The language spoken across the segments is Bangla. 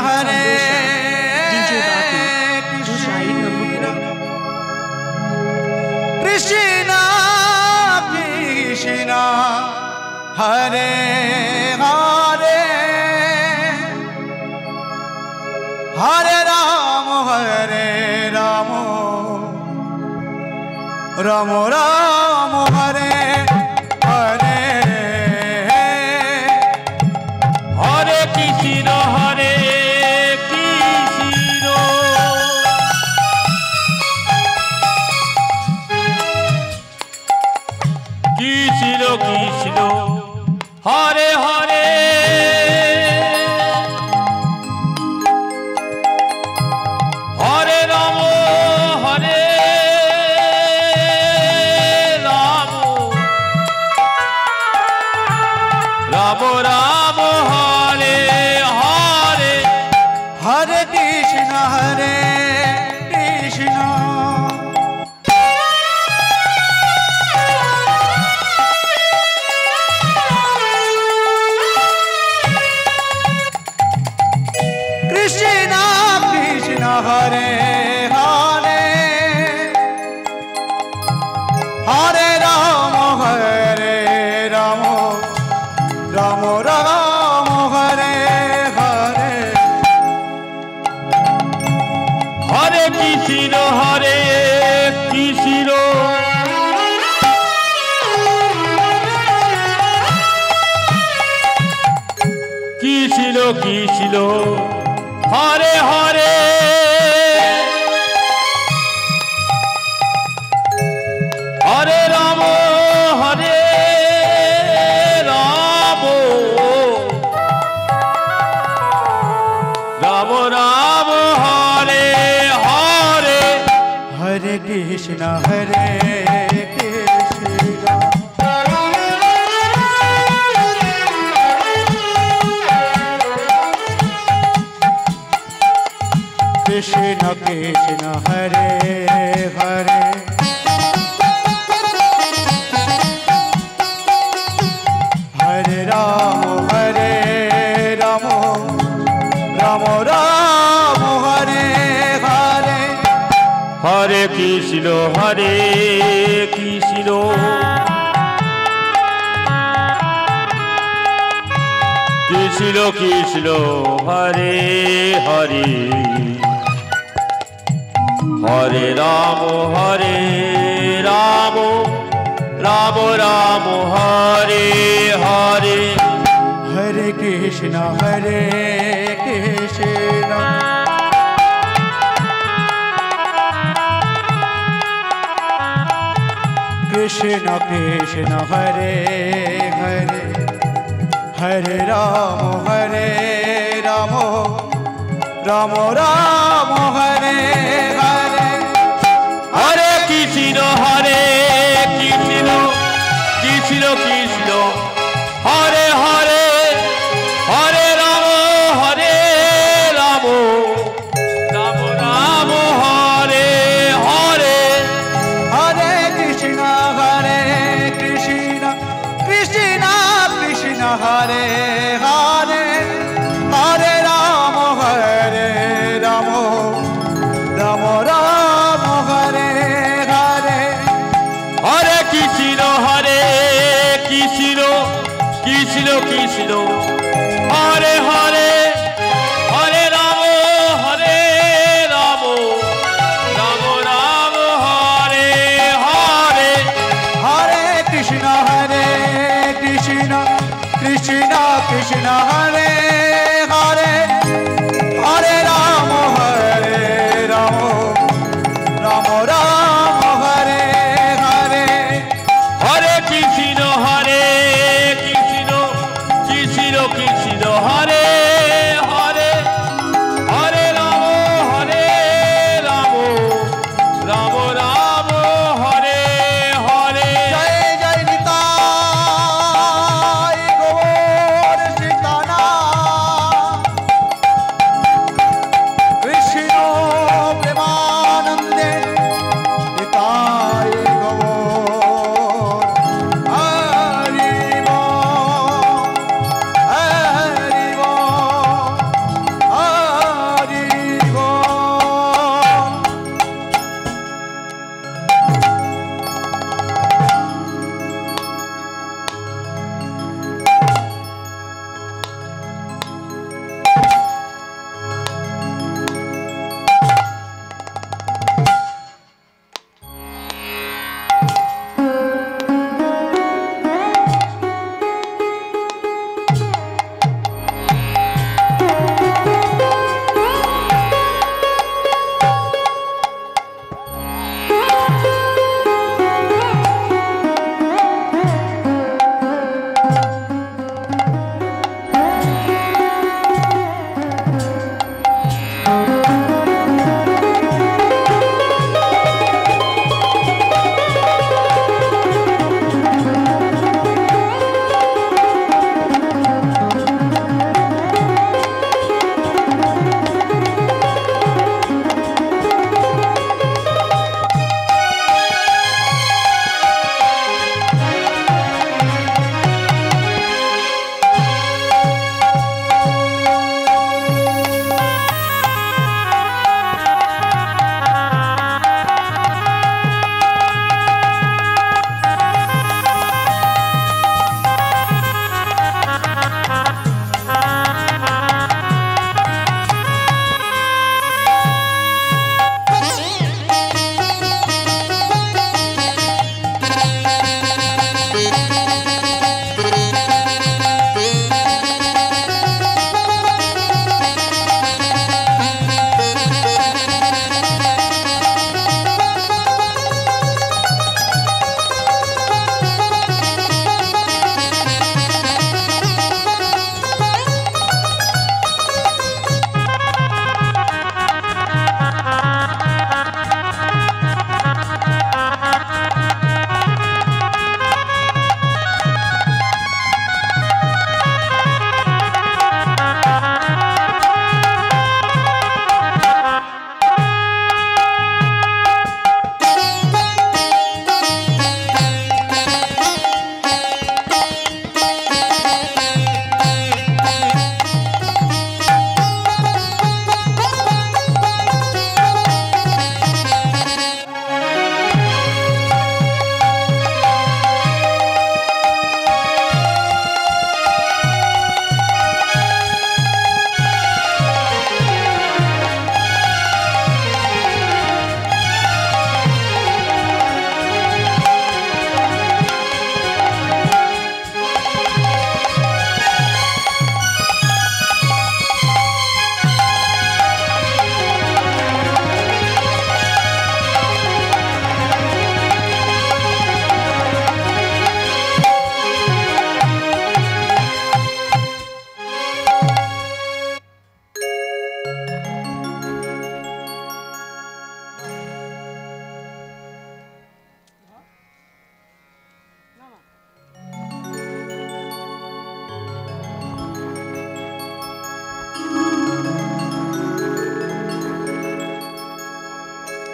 Hare DJ Batu, जो शाही number Krishna Krishna Hare Hare Hare Rama Rama Rama Hare Hare Hare Krishna Hare Krishna Krishna Krishna Hare Hare Hare Rama Hare Rama Rama Rama Hare Hare Hare Krishna Hare Krishna Krishna Krishna Hare Hare Hare Rama Rama Rama Hare Hare Hare Krishna Hare Krishna Krishna Krishna Hare Hare Hare Rama Hare Rama Rama Rama Hare Hare Hare Krishna Hare Krishna Krishna Krishna Hare Hare Hare Rama Rama Rama Hare Hare Hare Krishna Hare Krishna Krishna Krishna Hare Hare Hare Rama Rama Rama Hare Hare Hare Krishna Hare Krishna Krishna Krishna Hare Hare Hare Rama Rama Rama Hare Hare Hare Krishna Hare Krishna Krishna Krishna Hare Hare Hare Rama Rama Rama Rama Hare Hare Hare Krishna Krishna Krishna Hare Hare Hare Rama Rama Rama Hare Hare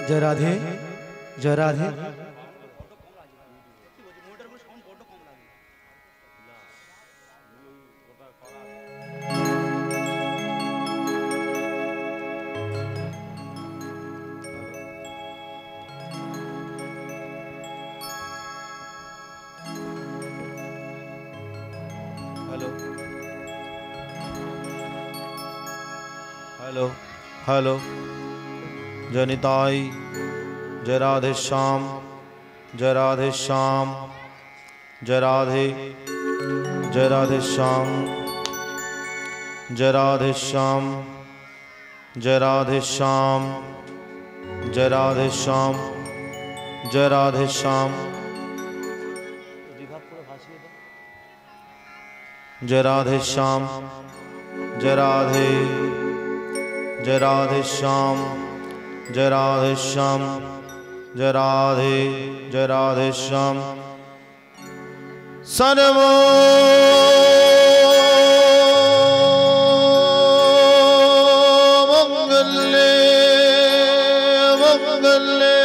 जय राधे, जय राधे। Hello hello hello. जनिताई, जय राधे श्याम, जय राधे श्याम, जय राधे, जय राधे श्याम, जय राधे श्याम, जय राधे श्याम, जय राधे श्याम, जय राधे श्याम, जय राधे श्याम, जय राधे, जय राधे श्याम, जय राधे श्याम, जय राधे, जय राधे श्याम। सर्वो मंगले मंगले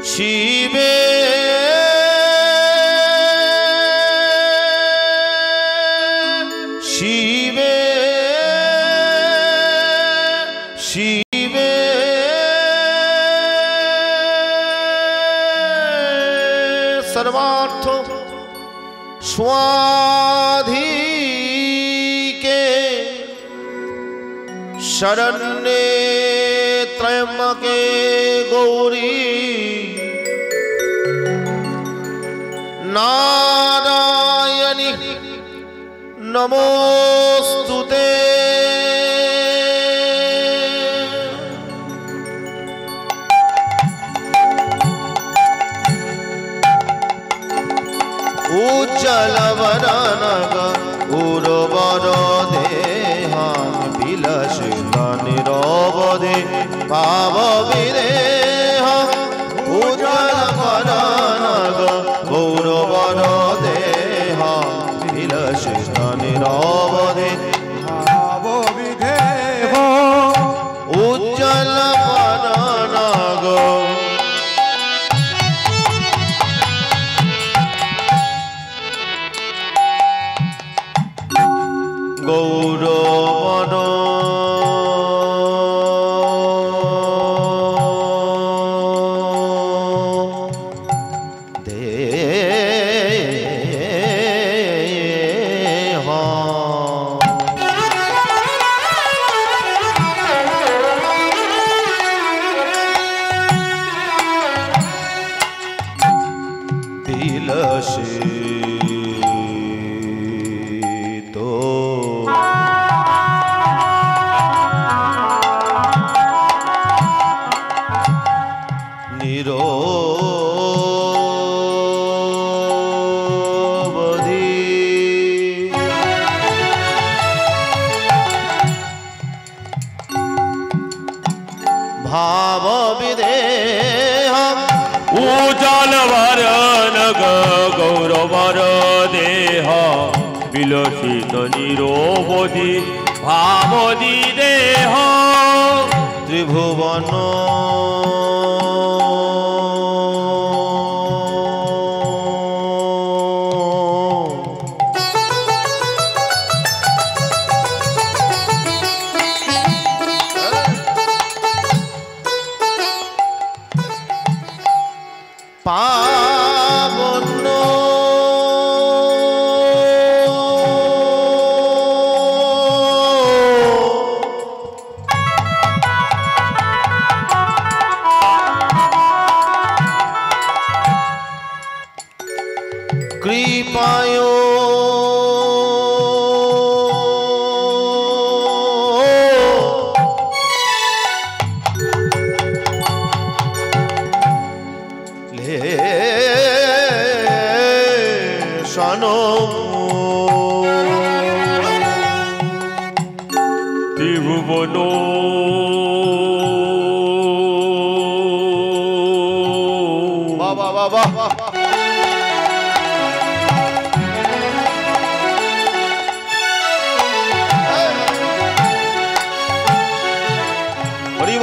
शिवे शिवे शिवे सर्वार्थ स्वाधिके शरण्ये त्र्यंबके गौरी नारायणी नमोस्तुते। उज्जलवदनग उर्वर देहा विलसित निरवधि भावविदेह। उज्जलवदनग उर्वर देहा विलसित निरवधि भावविदेह। उज्जलवदनग गौरवन देह विलसित उजालवरनग गौरवर देह विलसित निरवधि भावधि देह। त्रिभुवन पावन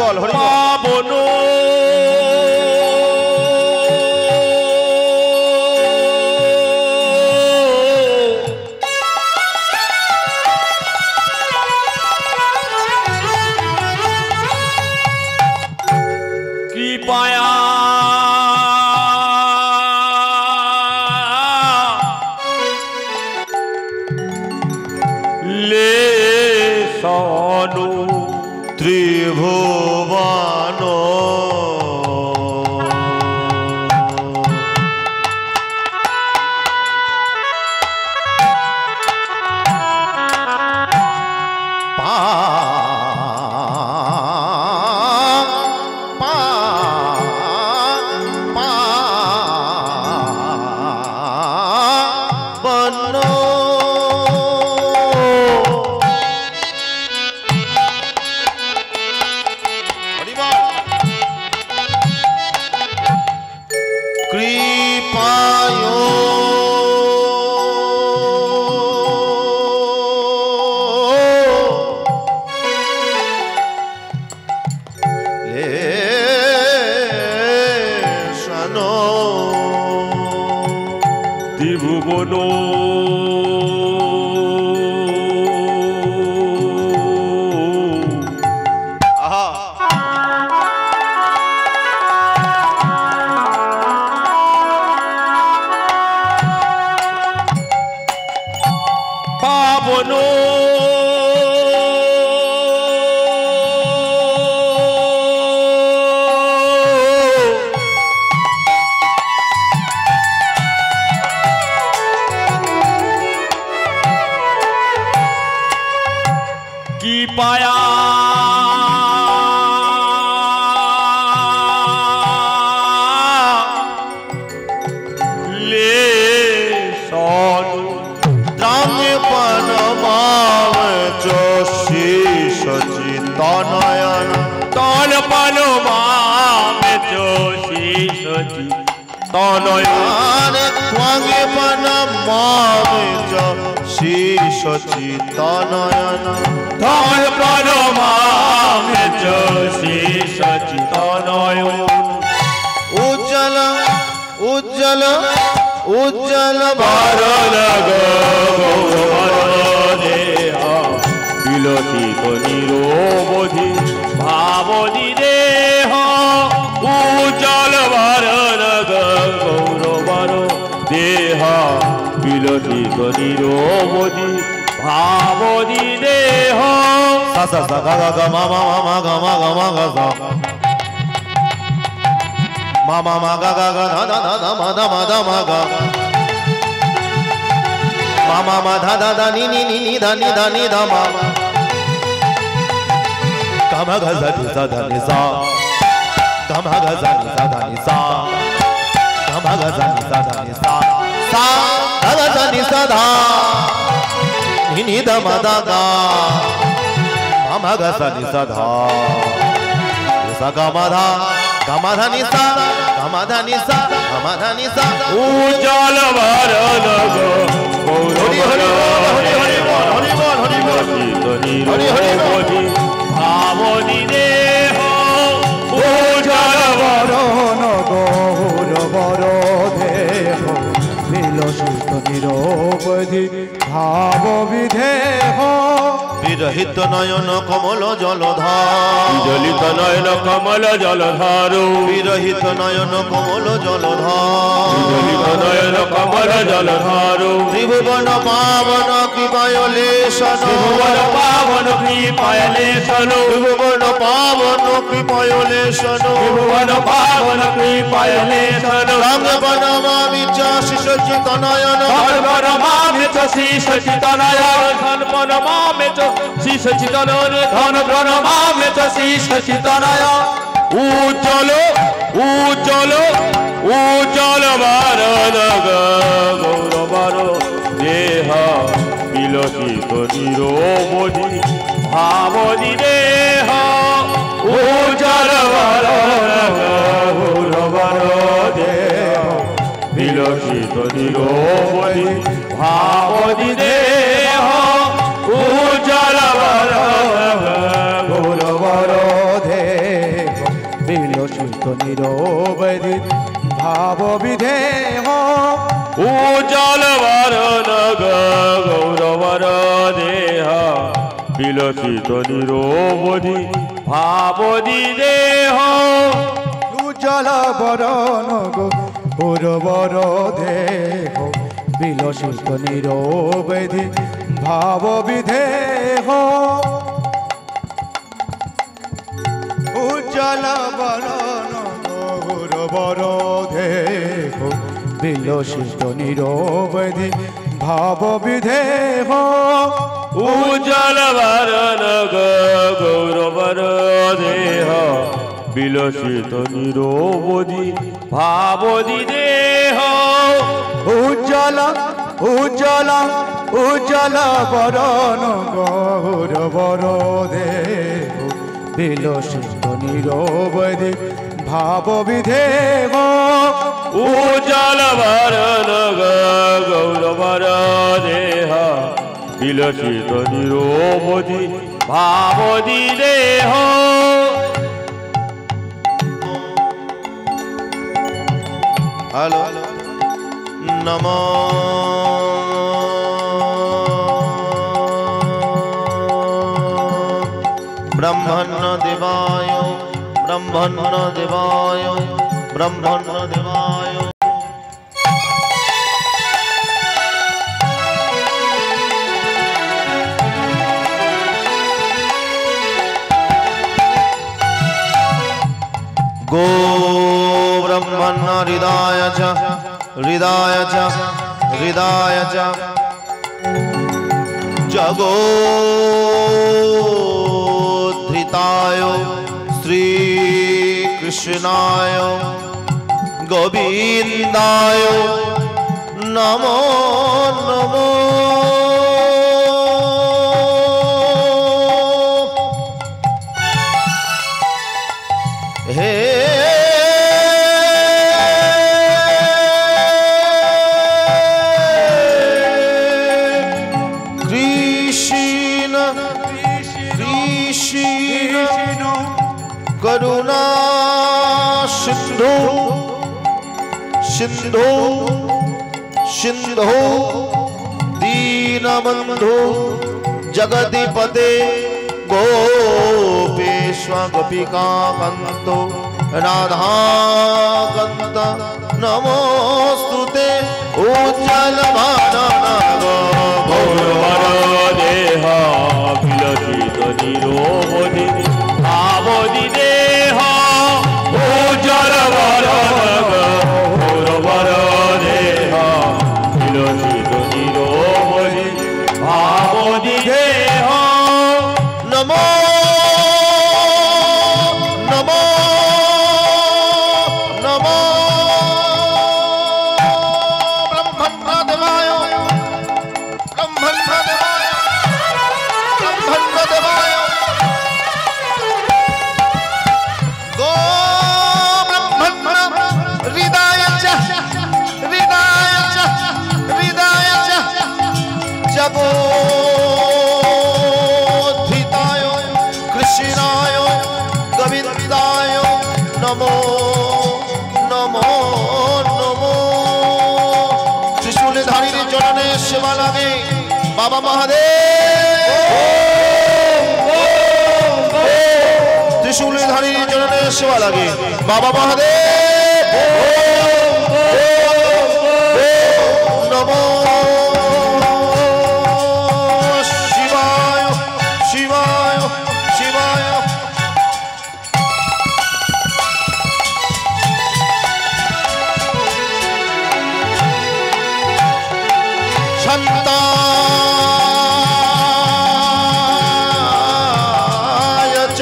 বল হরি বল পাবন কৃপায়া লে সনু ত্রিভুবন ত্রিভুবন পাবন কি পায়া লে সনু সচিতনয়ন তল পল মামে যোশী সচিতনয়ন ত্বঙে পনমামে চ শ্রী সচিতনয়ন তল পল মামে যোশী সচিতনয়ন উজ্জ্বল উজ্জ্বল উজ্জ্বল বরল গৌরবর দেহ বিলসিত নিরবধি ভাবনি দেহ উজ্জ্বল বরল গৌরবর দেহ বিলসিত নিরবধি ভাবনি দেহ সা সা সা গা গা গা মা মা মা গা মা গা মা গা সা মা মা মা গা গা গা ধা ধা ধা ধা মা ধা মা ধা মা গা মা মা মা ধা ধা ধা নি নি নি নি ধা নি ধা নি ধা মা গা মা গা ধা নি সা ধা নি সা গা মা গা ধা নি সা ধা নি সা গা মা গা ধা নি সা ধা নি সা সা ধা ধা ধা নি সা ধা নি নি ধা মা ধা গা মা মা গা ধা নি সা ধা সা গা মা ধা গামাধা নিসা গামাধা নিসা গামাধা নিসা উজ্জ্বল বরল হরি হরি বল হরি হরি বল হরি বল হরি বল হরি হরি বলি ভাবনি দেহ উজ্জ্বল বরণ গৌরবর দেহ বিলসিত নিরবধি ভাব বিধেহ বিরহিত নয়ন কমল জলধার বিজলিত নয়ন কমল জলধার বিরহিত নয়ন কমল জলধার বিজলিত নয়ন কমল জলধার ত্রিভুবন পাবন কৃপায়লেশন ভুবন পাবন কৃপায়লেশন ত্রিভুবন পাবন কৃপায়লেশন ভুবন পাবন কৃপায়লেশন রঙ্গ বনমামি চ শিশু চিতনয়ন ধর্মর মামে চ শ্রী সচিতনয়ন ধর্মর মামে চ শ্রী সচিতনয়ন ধর্মর মামে চ শ্রী সচিতনয়ন উজ্জ্বল উজ্জ্বল উজ্জ্বল বরল গৌরবর দেহ বিলসিত নিরবধি ভাবনি দেহ উজ্জ্বল বরল গৌরবর দেহ বিলসিত নিরবধি ভাবনি দেহ উজ্জ্বল বরল গৌরবর দেহ নিরবধি ভাব বিধেহ উজ্জ্বল বরণ গৌরবর দেহ বিলসিত নিরবধি ভাবদি দেহ উজ্জ্বল বরণ গৌরবর দেহ বিলসিত নিরবধি ভাব বিধেহ উজ্জ্বল বরণ গৌরবর দেহ বিলসিত নিরবধি ভাব বিধেহ উজ্জ্বল বরণ গৌরবর দেহ বিলসিত নিরবধি ভাবদি দেহ উজ্জ্বল উজ্জ্বল উজ্জ্বল বরণ গৌরবর দেহ বিলসিত নিরবধি ভাব বিধেহ উজ্জ্বল বরণ গৌরবর দেহ বিলসিত নিরবধি ভাবদি দেহ হ্যালো নমো ব্রহ্মণ্য দেবায় ব্রহ্মণ্য দেবায় ব্রহ্মণ্য দেবায় गो ब्रह्मण्य हृदय च हृदय च हृदय च जगोद्धृताय श्रीकृष्णाय गोविन्दाय नमो नमो हे कृष्ण कृष्ण करुणा सिंधु सिंधु सिंधु दीनबंधु जगदीपते गोपेश्वर गोपिका कांतो राधाकांत नमोस्तुते उज्ज्वल गौरवर देह विलसित निरोधि भावदि देह उज्ज्वल गौरवर देह विलसित निरोधि भावदि देह नमो नमो नमो ब्रह्मण्य देवाय ब्रह्मण्य देवाय ब्रह्मण्य देवाय गो ब्रह्मण्य हृदय च हृदय च हृदय च जगो गोविंदाय नमो नमो नमो त्रिशूलधारी चरणे सेवा लागे बाबा महादेव त्रिशूलधारी चरणे सेवा लागे बाबा महादेव नमो शिवाय शिवाय शिवाय शान्ताय च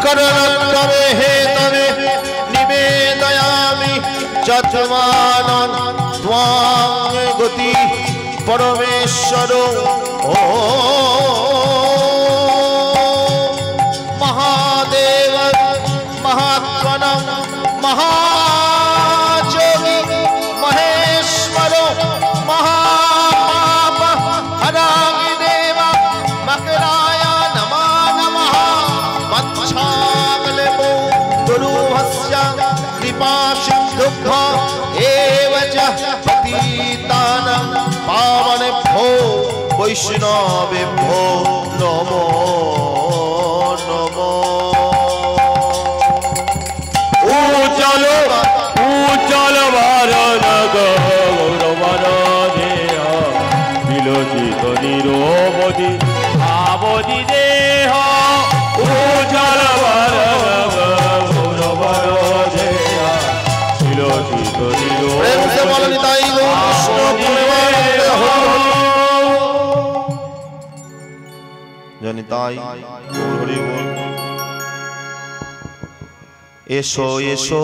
करणत्वमे हेतवे निवेदयामि चत्वानं त्वां गति परमेश्वरो ओ महादेव महात्मनं महाजोगी महेश्वरो महापाप पिपासिभ्यो एव च पतितानां पावनेभ्यो वैष्णवेभ्यो नमो नमो। उज्जल भारत गौरवरदे विलोचित निरोमति आवधि देह उज्जल भारत गौरवरदे विलोचित प्रेम से बोलो निताई गौर कृष्ण प्रेमानंद हो। जनिताई गौर हरि बोल। एसो एसो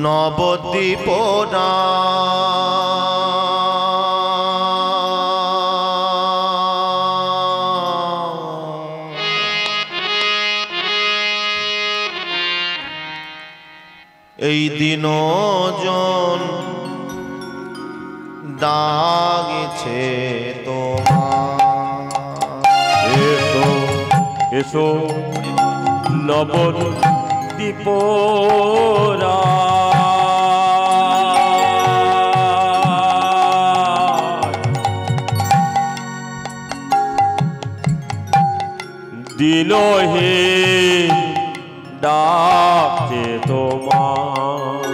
नवद्वीप এই দিন জন ডাগেছে তোমার। এসো এসো নবদ্বীপ দিল হে ডাকে তোমার।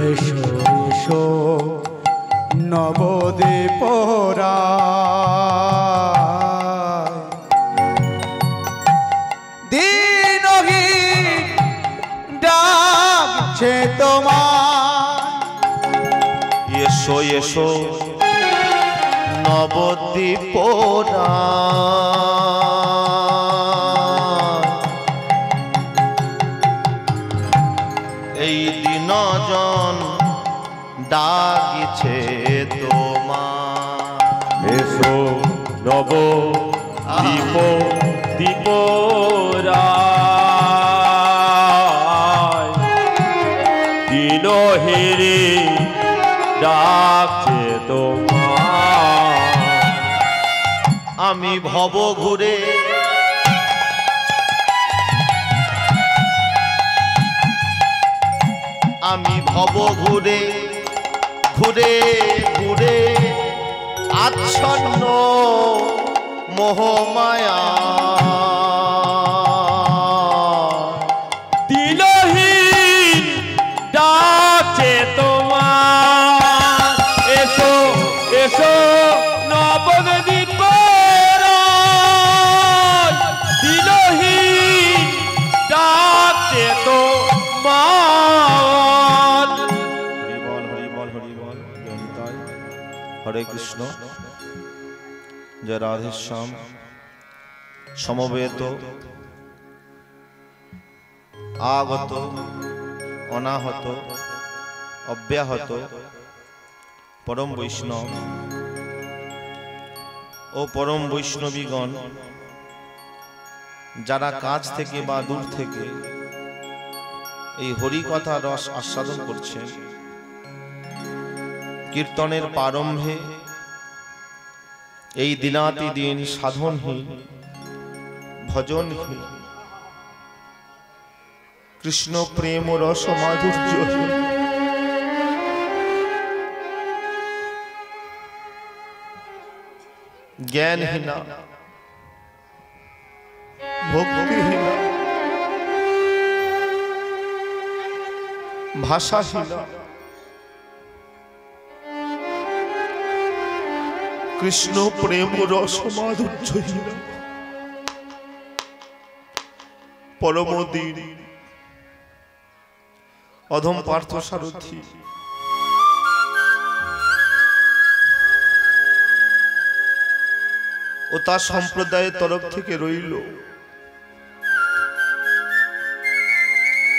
এসো এসো নবদ্বীপ দিনহীন ডাকছে তোমার। এসো এসো নবদ্বীপ এই দিন জন ডাকিছে তোমার। এসো নব দীপ দীপ দিন হেরে ডাকছে তোমার। আমি ভব ঘুরে আমি ভব ঘুরে ঘুরে ঘুরে আচ্ছন্ন মোহমায়া দিলহীন ডাকছে তোমার। এসো এসো নবদ্বীপ দিলহীন ডাকছে তোমার। হরি বল হরি বল হরি বল। জয় নিতাই। হরে কৃষ্ণ। জয় রাধে শ্যাম। সমবেত আগত অনাহত অব্যাহত পরম বৈষ্ণব ও পরম বৈষ্ণবীগণ যারা কাছ থেকে বা দূর থেকে এই হরি কথা রস আস্বাদন করছেন, কীর্তনের প্রারম্ভে এই দিনাতি দিন সাধনহীন ভজনহীন কৃষ্ণ প্রেম রস মাধুর্য জ্ঞানহীনা ভক্তিহীনা ভাষাহীনা কৃষ্ণ প্রেম রস মাধুর্যহীনা পরম দীন অধম পার্থ সারথী ও তার সম্প্রদায়ের তরফ থেকে রইল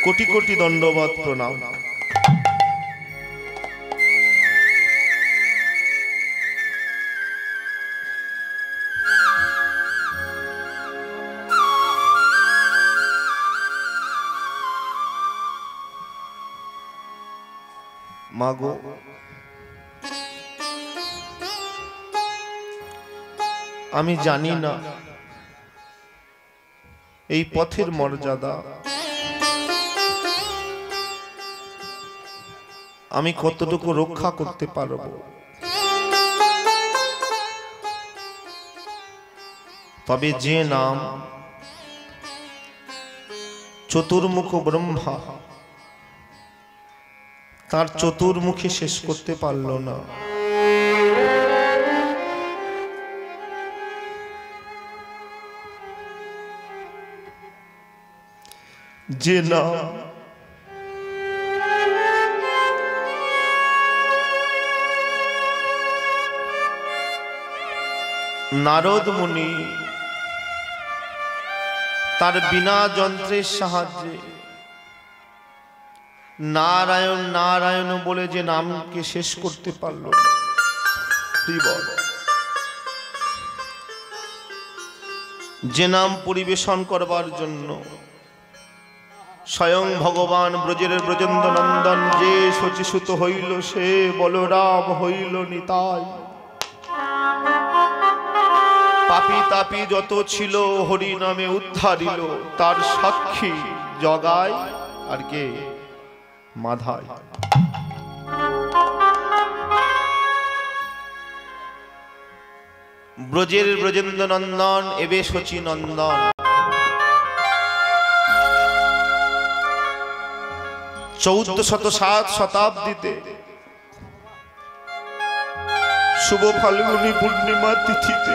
কোটি কোটি দণ্ডবাদ প্রণাম। মাগো আমি জানি না এই পথের মর্যাদা আমি কতটুকু রক্ষা করতে পারব। তবে যে নাম চতুর্মুখ ব্রহ্মা তার চতুর্মুখী শেষ করতে পারল না, যে নাম নারদ মুনি তার বিনা যন্ত্রের সাহায্যে নারায়ণ নারায়ণ বলে যে নামকে শেষ করতে পারল, যে নাম পরিবেশন করবার জন্য স্বয়ং ভগবান ব্রজের ব্রজেন্দ্র নন্দন যে শচীসুত হইল, সে বলরাম হইল নিতাই। পাপি তাপি যত ছিল হরি নামে উদ্ধারিল, তার সাক্ষী জগায় আর কে? মাধাই। ব্রজের ব্রজেন্দ্র নন্দন এবে শচী নন্দন। 1407 শতাব্দীতে শুভ ফাল্গুনী পূর্ণিমা তিথিতে,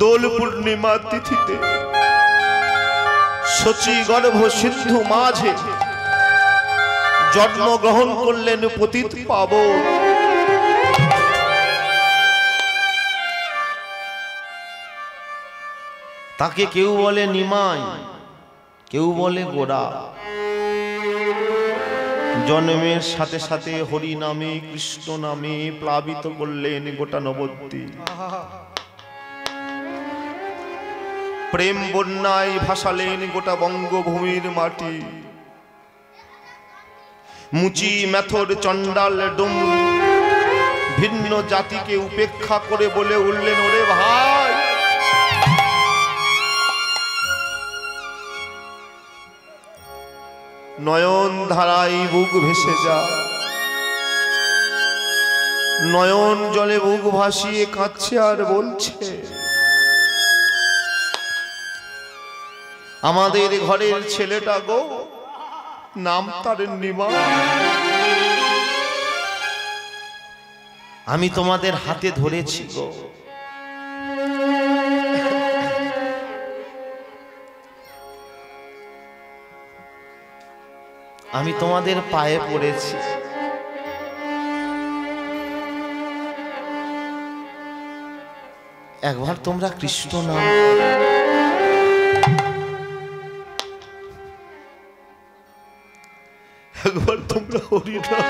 দোল পূর্ণিমা তিথিতে শচী গর্ভ সিন্ধু মাঝে জন্মগ্রহণ করলেন পতিত পাবন। তাকে কেউ বলে নিমাই, কেউ বলে গোরা। জন্মের সাথে সাথে হরি নামে কৃষ্ণ নামে প্লাবিত করলেন গোটা নবদ্বীপ। প্রেম বন্যায় ভাসালেন গোটা বঙ্গভূমির মাটি। মুচি মেথর চণ্ডাল ডুম ভিন্ন জাতিকে উপেক্ষা করে বলে উঠলেন, ওরে ভাই নয়ন ধারায় বুক ভেসে যা। নয়ন জলে বুক ভাসিয়ে কাঁদছে আর বলছে, আমাদের ঘরের ছেলেটা গো, নাম তার নিমা। আমি তোমাদের হাতে ধরেছি গো, আমি তোমাদের পায়ে পড়েছি। একবার তোমরা কৃষ্ণ নাম, একবার তোমরা হরি নাম,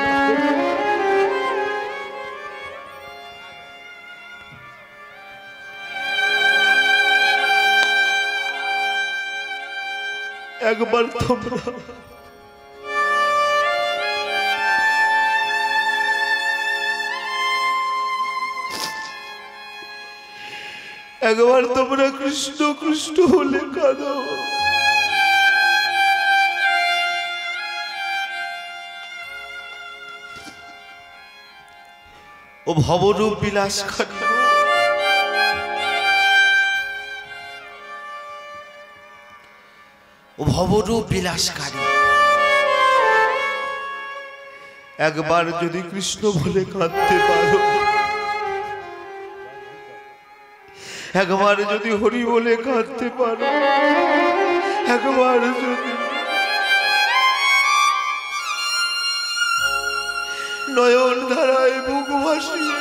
একবার তোমরা একবার তোমরা কৃষ্ণ কৃষ্ণ বলে কাঁদো। ও ভবরূপ বিলাসকারী, ও ভবরূপ বিলাসকারী, একবার যদি কৃষ্ণ বলে কাঁদতে পারো, একবার যদি হরি বলে কাঁদতে পারো, একবার যদি নয়ন ধারায় বুক ভাসিয়ে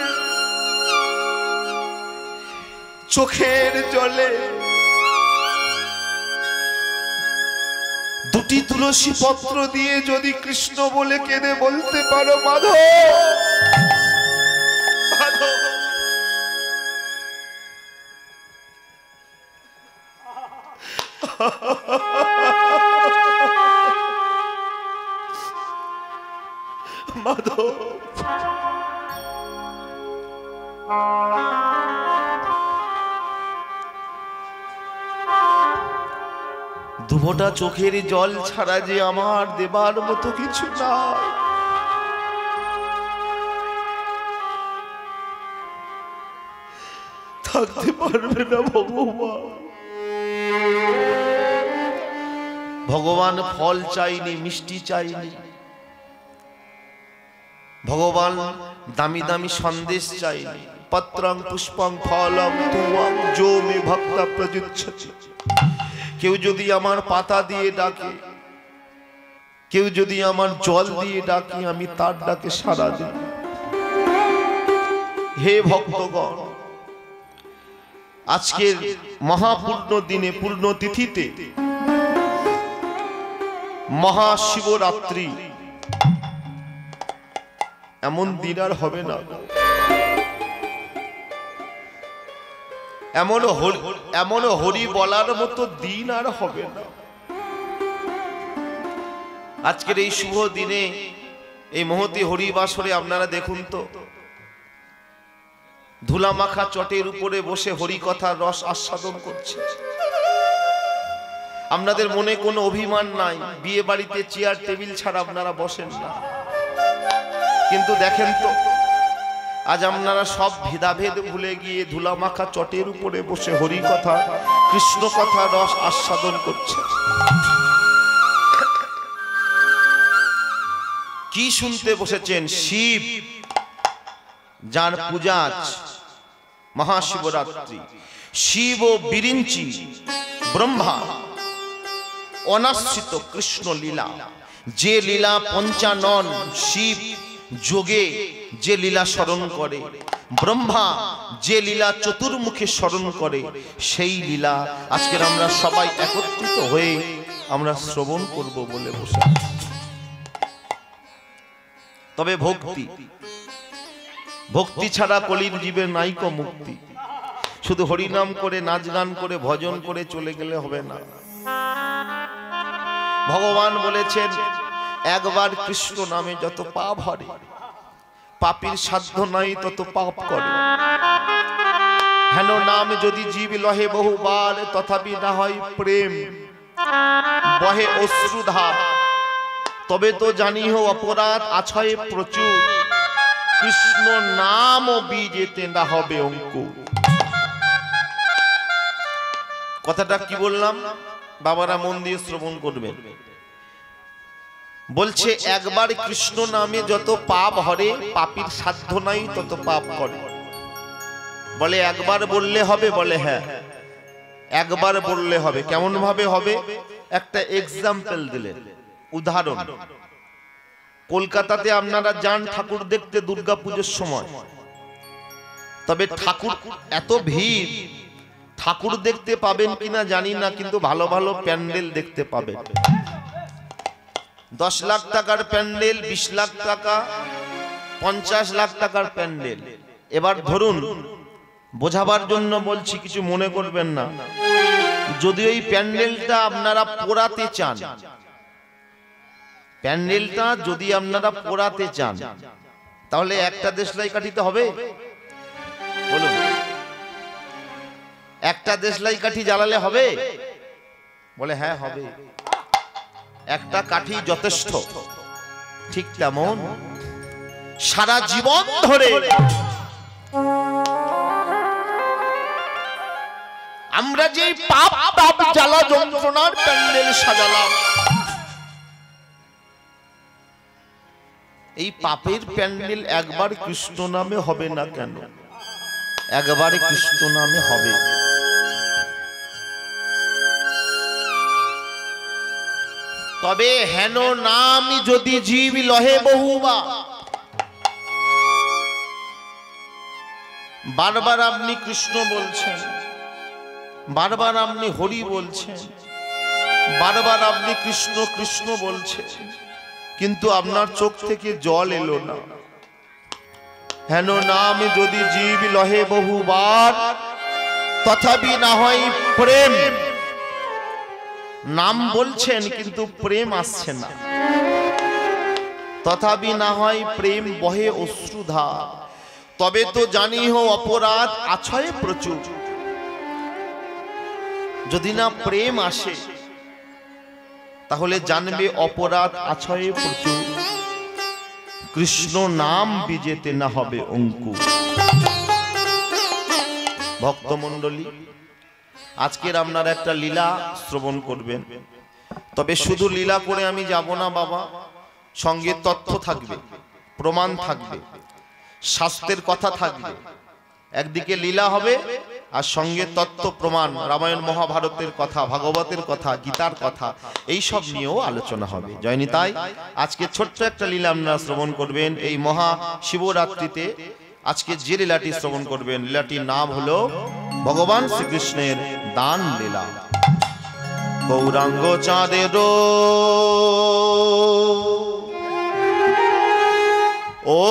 চোখের জলে দুটি তুলসী পত্র দিয়ে যদি কৃষ্ণ বলে কেঁদে বলতে পারো, মাধব মাধব, দুফোঁটা চোখের জল ছাড়া যে আমার দেবার মতো কিছু নাই। থাকতে পারবে না ভগবান। ভগবান ফল চাইনি, মিষ্টি চাইনি, ভগবান দামি দামি সন্দেশ চাইনি। পত্রং পুষ্পং ফলং তুয়াং যো মে ভক্তা প্রযুচ্ছতি। কেউ যদি আমার পাতা দিয়ে ডাকে, কেউ যদি আমার জল দিয়ে ডাকে, আমি তার ডাকে সাড়া দিই। হে ভক্তগণ, আজকের মহাপূর্ণ দিনে, পূর্ণ তিথিতে, মহাশিবরাত্রি, এমন দিন আর হবে না, এমন হরি বলার মতো দিন আর হবে না। আজকের এই শুভ দিনে, এই মহতি হরিবাসরে আপনারা দেখুন তো, ধুলা মাখা চটের উপরে বসে হরি কথার রস আস্বাদন করছে। আপনাদের মনে কোনো অভিমান নাই, বিয়ে বাড়িতে চেয়ার টেবিল ছাড়া আপনারা বসেন না, কিন্তু দেখেন তো আজ আপনারা সব ভেদাভেদ ভুলে গিয়ে ধুলা মাখা চটের উপরে বসে হরি কথা, কৃষ্ণ কথা রস আস্বাদন করছে। কি শুনতে বসেছেন? শিব, যার পূজা আজ মহাশিবরাত্রি। শিব ও বিরিঞ্চি ব্রহ্মা অনাশ্রিত কৃষ্ণ লীলা, যে লীলা পঞ্চানন। শিব যোগে যে লীলা স্মরণ করে, ব্রহ্মা যে লীলা চতুর্মুখে স্মরণ করে, সেই লীলা আজকের আমরা সবাই একত্রিত হয়ে আমরা শ্রবণ করব বলে বসে। তবে ভক্তি, ভক্তি ছাড়া কলির জীবের নাইকো মুক্তি। শুধু হরিনাম করে, নাচ গান করে, ভজন করে চলে গেলে হবে না। ভগবান বলেছেন, একবার কৃষ্ণ নামে যত পাপ হরে, পাপীর সাধ্য নাই তত পাপ করে। হেন নাম যদি জীব লহে বহুবার, তথাপি না হয় প্রেম, বহে অশ্রুধার। তবে তো জানিহ অপরাধ আছয় প্রচুর, কৃষ্ণ নাম বীজেতে না হবে অঙ্কুর। কথাটা কি বললাম বাবারা মন দিয়ে শ্রবণ করবেন। বলছে একবার কৃষ্ণ নামে যত পাপ হরে, পাপীর সাধ্য নাই তত পাপ করে। বলে একবার বললে হবে? বলে হ্যাঁ, একবার বললে হবে। কেমন ভাবে হবে? একটা এক্সাম্পল দিলেন, উদাহরণ। কলকাতাতে আপনারা যান ঠাকুর দেখতে দুর্গা পুজোর সময়, তবে ঠাকুর এত ভিড়, ঠাকুর দেখতে পাবেন কিনা জানি না, কিন্তু ভালো ভালো প্যান্ডেল দেখতে পাবেন। 10 লাখ টাকার প্যান্ডেল, 20 লাখ টাকা, 50 লাখ টাকার প্যান্ডেল। এবার ধরুন, বোঝাবার জন্য বলছি, কিছু মনে করবেন না। যদি এই প্যান্ডেলটা আপনারা পোড়াতে চান, প্যান্ডেলটা যদি আপনারা পোড়াতে চান, তাহলে একটা দেশলাই কাঠিতে হবে? বলুন, একটা দেশলাই কাঠি জ্বালালে হবে? বলে হ্যাঁ হবে, একটা কাঠি যথেষ্ট। ঠিক তেমন সারা জীবন ধরে আমরা যে পাপ পাপ জ্বালা যন্ত্রণার প্যান্ডেল সাজালাম, এই পাপের প্যান্ডেল একবার কৃষ্ণ নামে হবে না কেন? একবারে কৃষ্ণ নামে হবে। তবে হেন নাম যদি জীব লহে বহুবা, বারবার আপনি কৃষ্ণ বলছেন, বারবার আপনি হরি বলছেন, বারবার আপনি কৃষ্ণ কৃষ্ণ বলছেন, কিন্তু আপনার চোখ থেকে জল এলো না। হেন নাম যদি জীব লহে বহুবার, তথাপি না হয় প্রেম। নাম বলছেন কিন্তু প্রেম আসছে না। তথাপি না হয় প্রেম, বহে অশ্রুধার। তবে তো জানিহ অপরাধ আছয় প্রচুর। যদি না প্রেম আসে, তাহলে জানবে অপরাধ আছয়ে প্রচুর, কৃষ্ণ নাম বিজেতে না হবে অঙ্কুর। ভক্তমণ্ডলী, আজকের আপনারা একটা লীলা শ্রবণ করবেন। তবে শুধু লীলা করে আমি যাব না বাবা, সঙ্গে তথ্য থাকবে, প্রমাণ থাকবে, শাস্ত্রের কথা থাকবে। একদিকে লীলা হবে আর সঙ্গে তত্ত্ব প্রমাণ, রামায়ণ মহাভারতের কথা, ভাগবতের কথা, গীতার কথা, এই সব নিয়েও আলোচনা হবে। জয় নিতাই। আজকে ছোট্ট একটা লীলা আপনারা শ্রবণ করবেন এই মহা শিবরাত্রিতে। আজকে যে লীলাটি শ্রবণ করবেন, লীলাটির নাম হলো ভগবান শ্রীকৃষ্ণের দান লীলা। গৌরাঙ্গ চাঁদের ও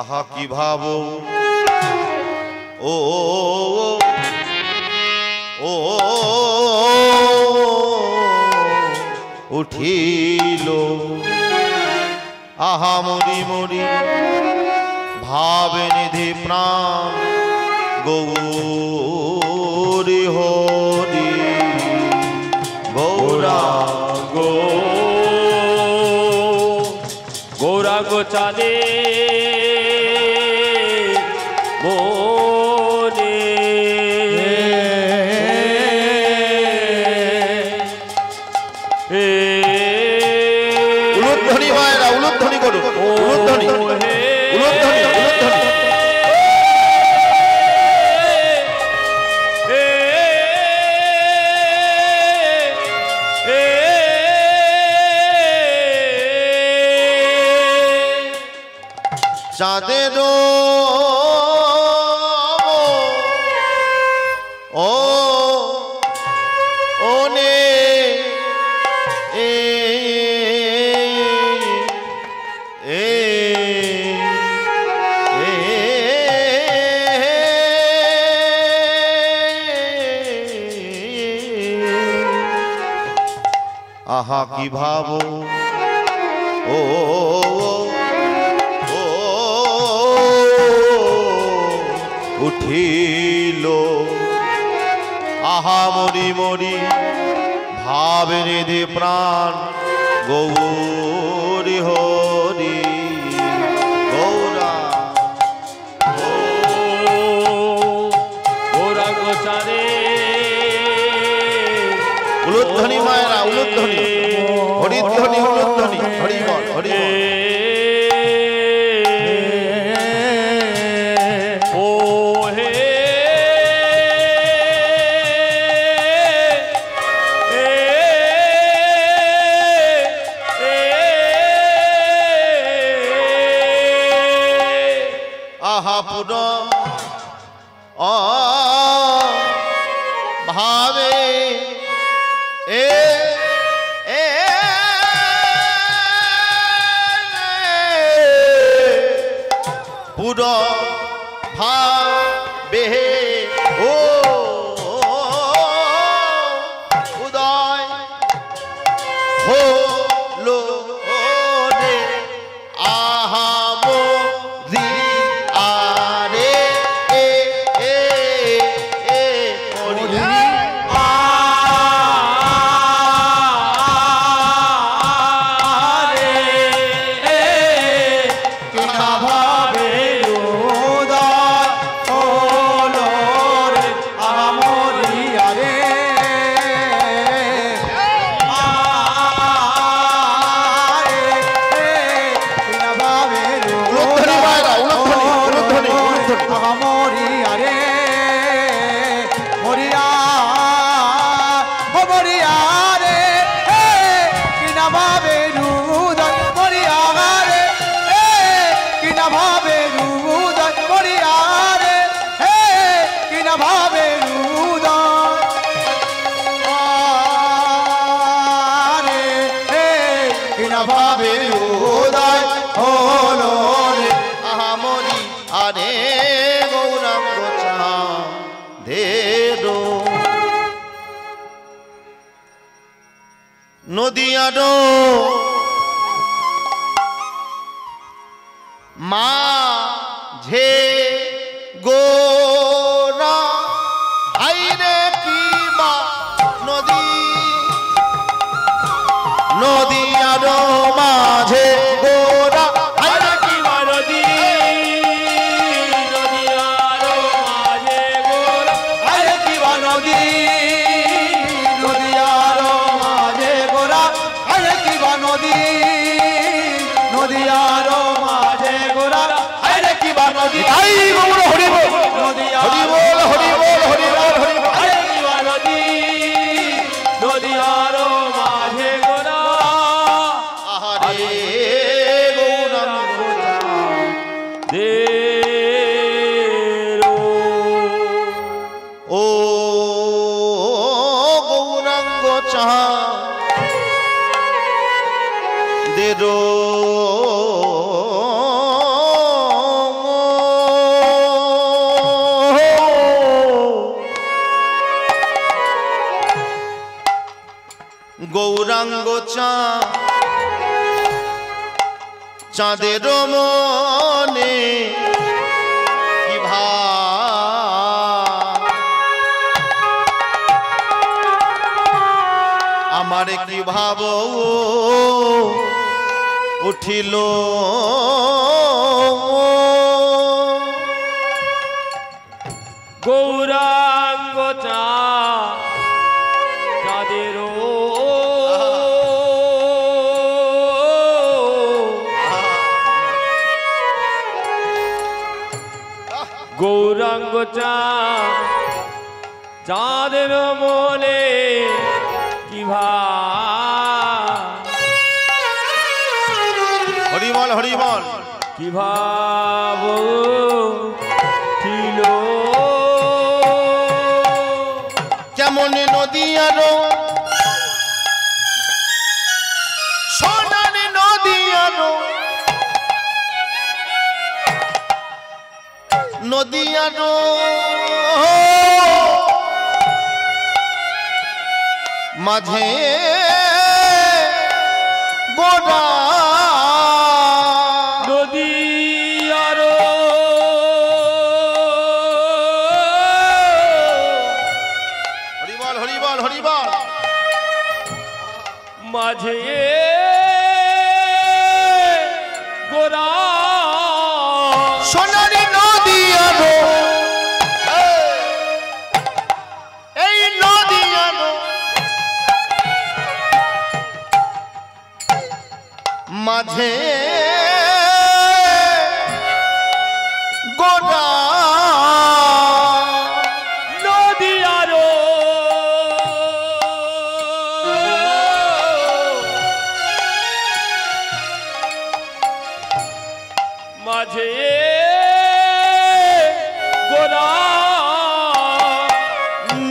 আহা কি ভাবো ও ও উঠিল, আহা মরি মরি ভাবে নিধি প্রাণ গৌরী হরি গৌরাঙ্গ গৌরাঙ্গ চাঁদে মনে উলুধ্বনি মায়েরা, উলুধ্বনি করো, উলুধ্বনি উলুধ্বনি উলুধ্বনি। চাঁদের ও ওনে এ এ আহা কি ভাবো ও উঠিল, আহা মরি মরি ভাবে নিধি প্রাণ গৌরী হরি গৌরা গৌরাঙ্গ চাঁদে উলুধ্বনি মায়েরা, উলুধ্বনি হরিধ্বনি উলুধ্বনি হরি বল হরি বল। ভাবে এ পুরো ভাবে ও উদয় হলো রে আহামো রি আরে এ এ এ মরি আরে এ কিনা ভাবে নদিয়ারো মাঝে গোরা হাইরে কিবা নদী নদিয়ারো মাঝে গোরা হাইরে কিবা নদী নদিয়ারো মাঝে গোরা হাইরে কিবা নদী নদিয়ারো মাঝে গোরা হাইরে কিবা নদী নদিয়ারো মাঝে গোরা হাইরে কিবা নদী আই গৌর হরি বল হরি বল হরি বল হরি বল হরি বল হাইরে কিবা নদী নদিয়ারো মাঝে গোরা আহারে গৌরাঙ্গ দেরো ও গৌরাঙ্গ চা দেরো গৌরাঙ্গ চাঁদের মনে কি আমার কি ভাব উঠিল গৌরাঙ্গ চাঁদের গৌরাঙ্গ চাঁদের মোলে কি হরিবল হরিবল কি ভাব ছিল কেমন নদিয়ারো সোনার নদিয়ারো নদিয়ারো মাঝে গোরা নদিয়ারো হরিবল হরিবল হরিবল মাঝে গোরা সোনারি নদিয়ারো এই নদিয়ারো মাঝে গোরা নদিয়ারো মাঝে গোরা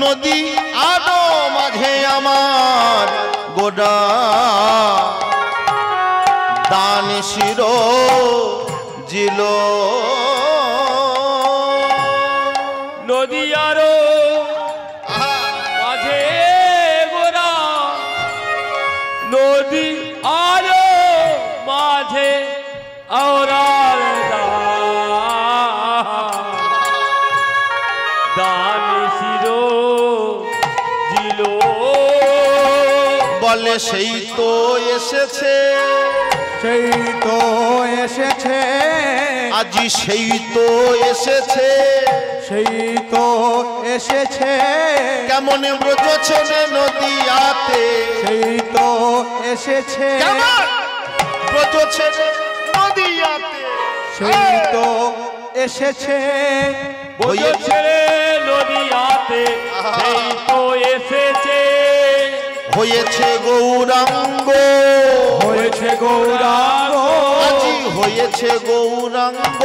নদী আরো মাঝে আমার গোরা দান শিরো জিল নদিয়ারো মাঝে গোরা নদী আরো মাঝে আওরার দান শিরো জিলো বলে সেই তো এসেছে সেই তো এসেছে আজি সেই তো এসেছে সেই তো এসেছে কেমন ব্রজ ছেড়ে নদিয়াতে সেই তো এসেছে কেমন ব্রজ ছেড়ে নদিয়াতে সেই তো এসেছে বোঝ ছেড়ে নদিয়াতে সেই তো এসেছে হয়েছে গৌরাঙ্গ হয়েছে গৌরাঙ্গ আজি হয়েছে গৌরাঙ্গ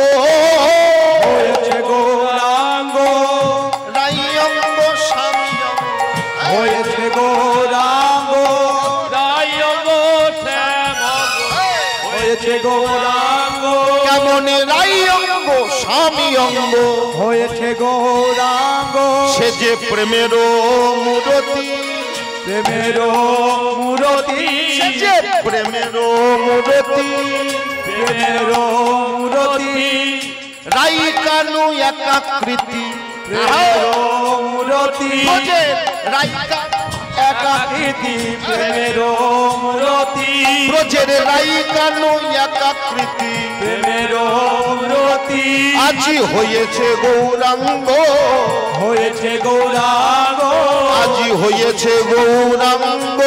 হয়েছে গৌরাঙ্গ রাইয়ঙ্গ স্বামীয়ঙ্গ হয়েছে গৌরাঙ্গ রায়ঙ্গ শ্যামঙ্গ হয়েছে গৌরাঙ্গ কেমন রাইয়ঙ্গ স্বামীয়ঙ্গ হয়েছে গৌরাঙ্গ সে যে প্রেমের মূরতি প্রেমের মূরতি যে প্রেমের মূরতি প্রেমের মূরতি রাই কানু একাকৃতি প্রেমের মূরতি যে রাই একাকৃতি প্রেমের মূরতি ব্রজের রাই কানু একাকৃতি প্রেমের মূরতি আজি হয়েছে গৌরাঙ্গ হয়েছে গৌরাঙ্গ আজি হয়েছে গৌরাঙ্গ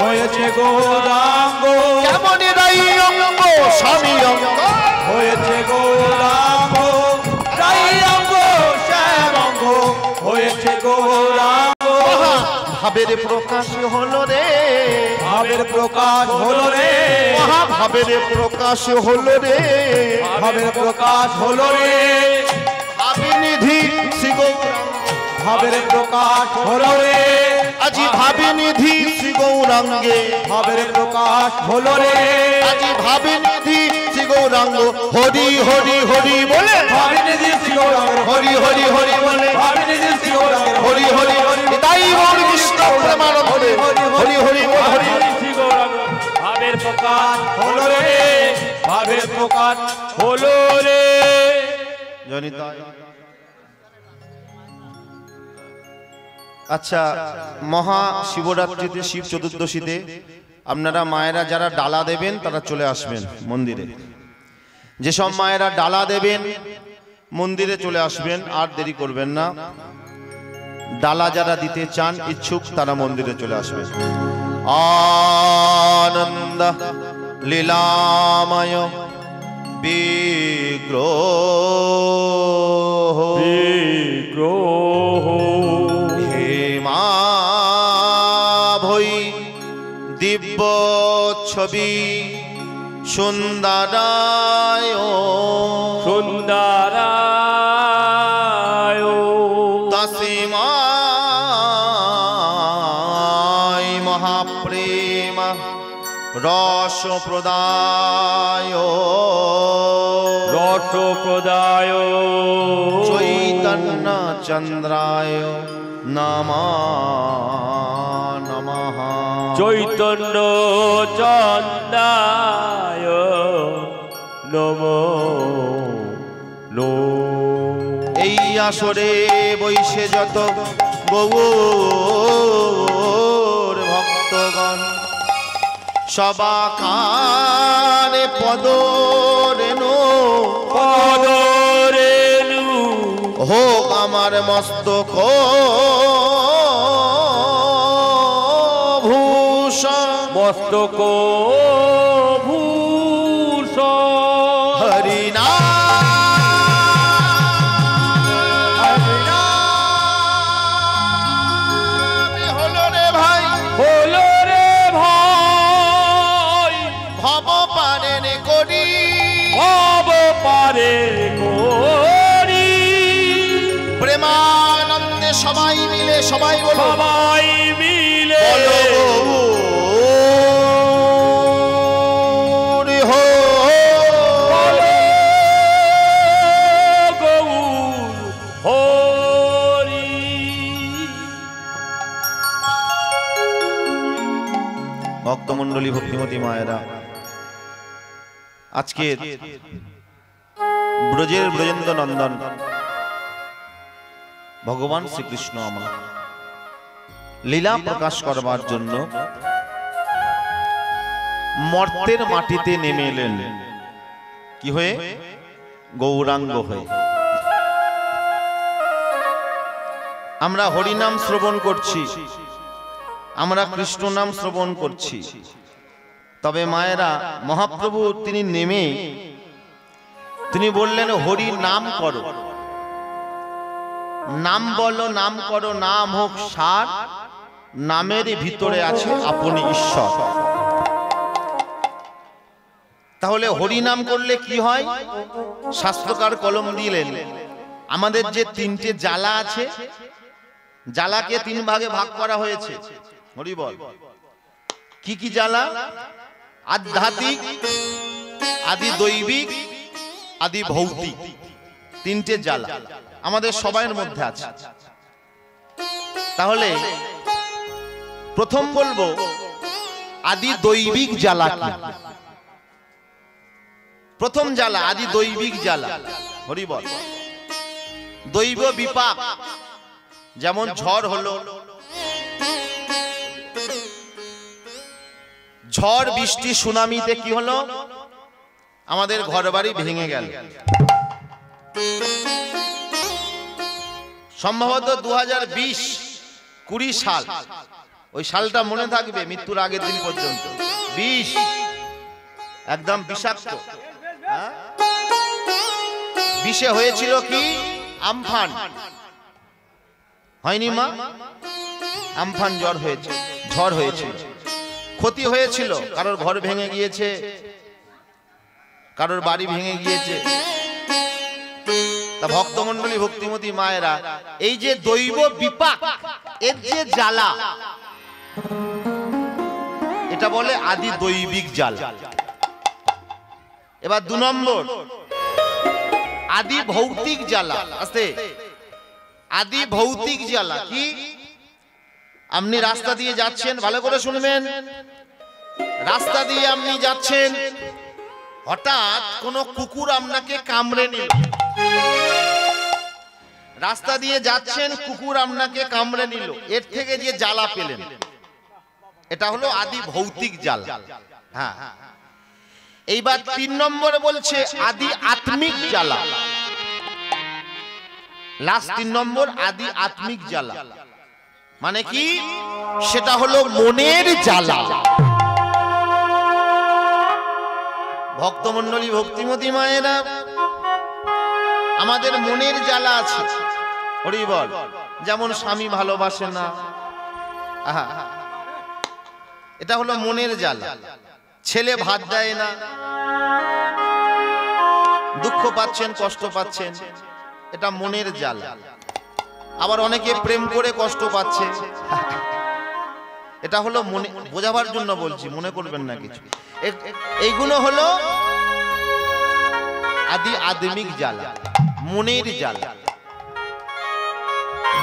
হয়েছে গৌরাঙ্গ কেমন রাই অঙ্গ স্বামী অঙ্গ হয়েছে গৌরাঙ্গ রাই অঙ্গ শ্যাম অঙ্গ হয়েছে গৌরাঙ্গ ভাবের প্রকাশ হলো রে ভাবের প্রকাশ হলো রে মহাভাবের প্রকাশ হলো রে ভাবের প্রকাশ হলো রে ভাবিনিধি শ্রী গৌরাঙ্গ ভাবের প্রকাশ হলো রে আজি ভাবিনিধি শ্রী গৌরাঙ্গে ভাবের প্রকাশ হলো রে আজি ভাবিনিধি শ্রী গৌরাঙ্গ হরি হরি হরি বলে ভাবিনিধি শ্রী গৌরাঙ্গের হরি হরি হরি বলে ভাবিনিধি শ্রী গৌরাঙ্গের হরি হরি তাই গৌর কৃষ্ণ প্রেমানন্দে হরি হরি বল হরি শ্রী গৌরাঙ্গ ভাবের প্রকাশ হলো রে ভাবের প্রকাশ হলো রে জনিতা। আচ্ছা, মহা শিবরাত্রিতে শিব চতুর্দশীতে আপনারা মায়েরা যারা ডালা দেবেন তারা চলে আসবেন মন্দিরে। যেসব মায়েরা ডালা দেবেন মন্দিরে চলে আসবেন, আর দেরি করবেন না। ডালা যারা দিতে চান ইচ্ছুক তারা মন্দিরে চলে আসবেন। আনন্দ লীলাময় বিগ্রহ হেমা ভৈ দিব্য ছবি সুন্দরায় সুন্দরায় তস্মায় মহাপ্রেম রস প্রদায় রস প্রদায় চৈতন্য চন্দ্রায় নমঃ চৈতন্য চন্দায় নমো এই আসরে বৈশে যত গৌর ভক্তগণ সবা কানে পদরেণু পদরেণু হোক আমার মস্তক ভূষণ মস্তক ভূষণ হরিনা হলো রে ভাই হলো রে ভাই ভব পারেন করি ভব পারে করি প্রেমানন্দে সবাই মিলে সবাই বলো সবাই মিলে বলো গৌর হো বলো গৌর হরি। ভক্তমণ্ডলী ভক্তিমতী মায়েরা, আজকে ব্রজের ব্রজেন্দ্র নন্দন ভগবান শ্রীকৃষ্ণ আমার লীলা প্রকাশ করবার জন্য মর্তের মাটিতে নেমে এলেন। কি হয়ে? গৌরাঙ্গ হয়ে। আমরা হরিনাম শ্রবণ করছি, আমরা কৃষ্ণ নাম শ্রবণ করছি, তবে মায়েরা মহাপ্রভু তিনি নেমে তিনি বললেন হরি নাম করো, নাম বলো, নাম করো, নাম হোক সার, নামের ভিতরে আছে আপনি ঈশ্বর। তাহলে হরি নাম করলে কি হয়? শাস্ত্রকার কলম দিলেন, আমাদের যে তিনটে জ্বালা আছে, জ্বালাকে তিন ভাগে ভাগ করা হয়েছে। হরি বল। কি কি জ্বালা? আধ্যাত্মিক, আদি দৈবিক, আদি ভৌতিক, তিনটে জ্বালা আমাদের সবাইয়ের মধ্যে আছে। তাহলে প্রথম বলবো আদি দৈবিক জ্বালা কি। প্রথম জ্বালা আদি দৈবিক জ্বালা, হরি বল। দৈব বিপাক, যেমন ঝড় হলো, ঝড় বৃষ্টি সুনামিতে কি হলো, আমাদের ঘরবাড়ি ভেঙে গেল। সম্ভবত 2020 সাল, ওই সালটা মনে থাকবে মৃত্যুর আগের দিন পর্যন্ত। 20 একদম বিষাক্ত। 20 হয়েছিল কি আমফান, হয়নি মা? আমফান ঝড় হয়েছিল, ক্ষতি হয়েছিল, কারোর ঘর ভেঙে গিয়েছে, কারোর বাড়ি ভেঙে গিয়েছে। তা ভক্তমণ্ডলী ভক্তিমতী মায়েরা, এই যে দৈব বিপাক, এর যে জ্বালা, এটা বলে আদি দৈবিক জ্বালা। এবার 2 নম্বর আদি ভৌতিক জ্বালা। আস্তে, আদি ভৌতিক জ্বালা কি? আপনি রাস্তা দিয়ে যাচ্ছেন, ভালো করে শুনবেন, রাস্তা দিয়ে আপনি যাচ্ছেন, হঠাৎ কোন কুকুর আপনাকে কামড়ে নিল। রাস্তা দিয়ে যাচ্ছেন, কুকুর আপনাকে কামড়ে নিল, এর থেকে যে জ্বালা পেলেন, এটা হলো আদি ভৌতিক জ্বালা। হ্যাঁ, এইবার 3 নম্বরে বলছে আদি আত্মিক জ্বালা। লাস্ট 3 নম্বর আদি আত্মিক জ্বালা, মানে কি? সেটা হলো মনের জ্বালা। ভক্তমণ্ডলী ভক্তিমতী মায়েরা, আমাদের মনের জ্বালা আছে, হরি বল। যেমন স্বামী ভালোবাসে না, এটা হলো মনের জ্বালা। ছেলে ভাত দেয় না, দুঃখ পাচ্ছেন, কষ্ট পাচ্ছেন, এটা মনের জ্বালা। আবার অনেকে প্রেম করে কষ্ট পাচ্ছে, এটা হলো মনে, বোঝাবার জন্য বলছি, মনে করবেন না কিছু। এইগুলো হলো আদি আদমিক জ্বালা, মনের জ্বালা।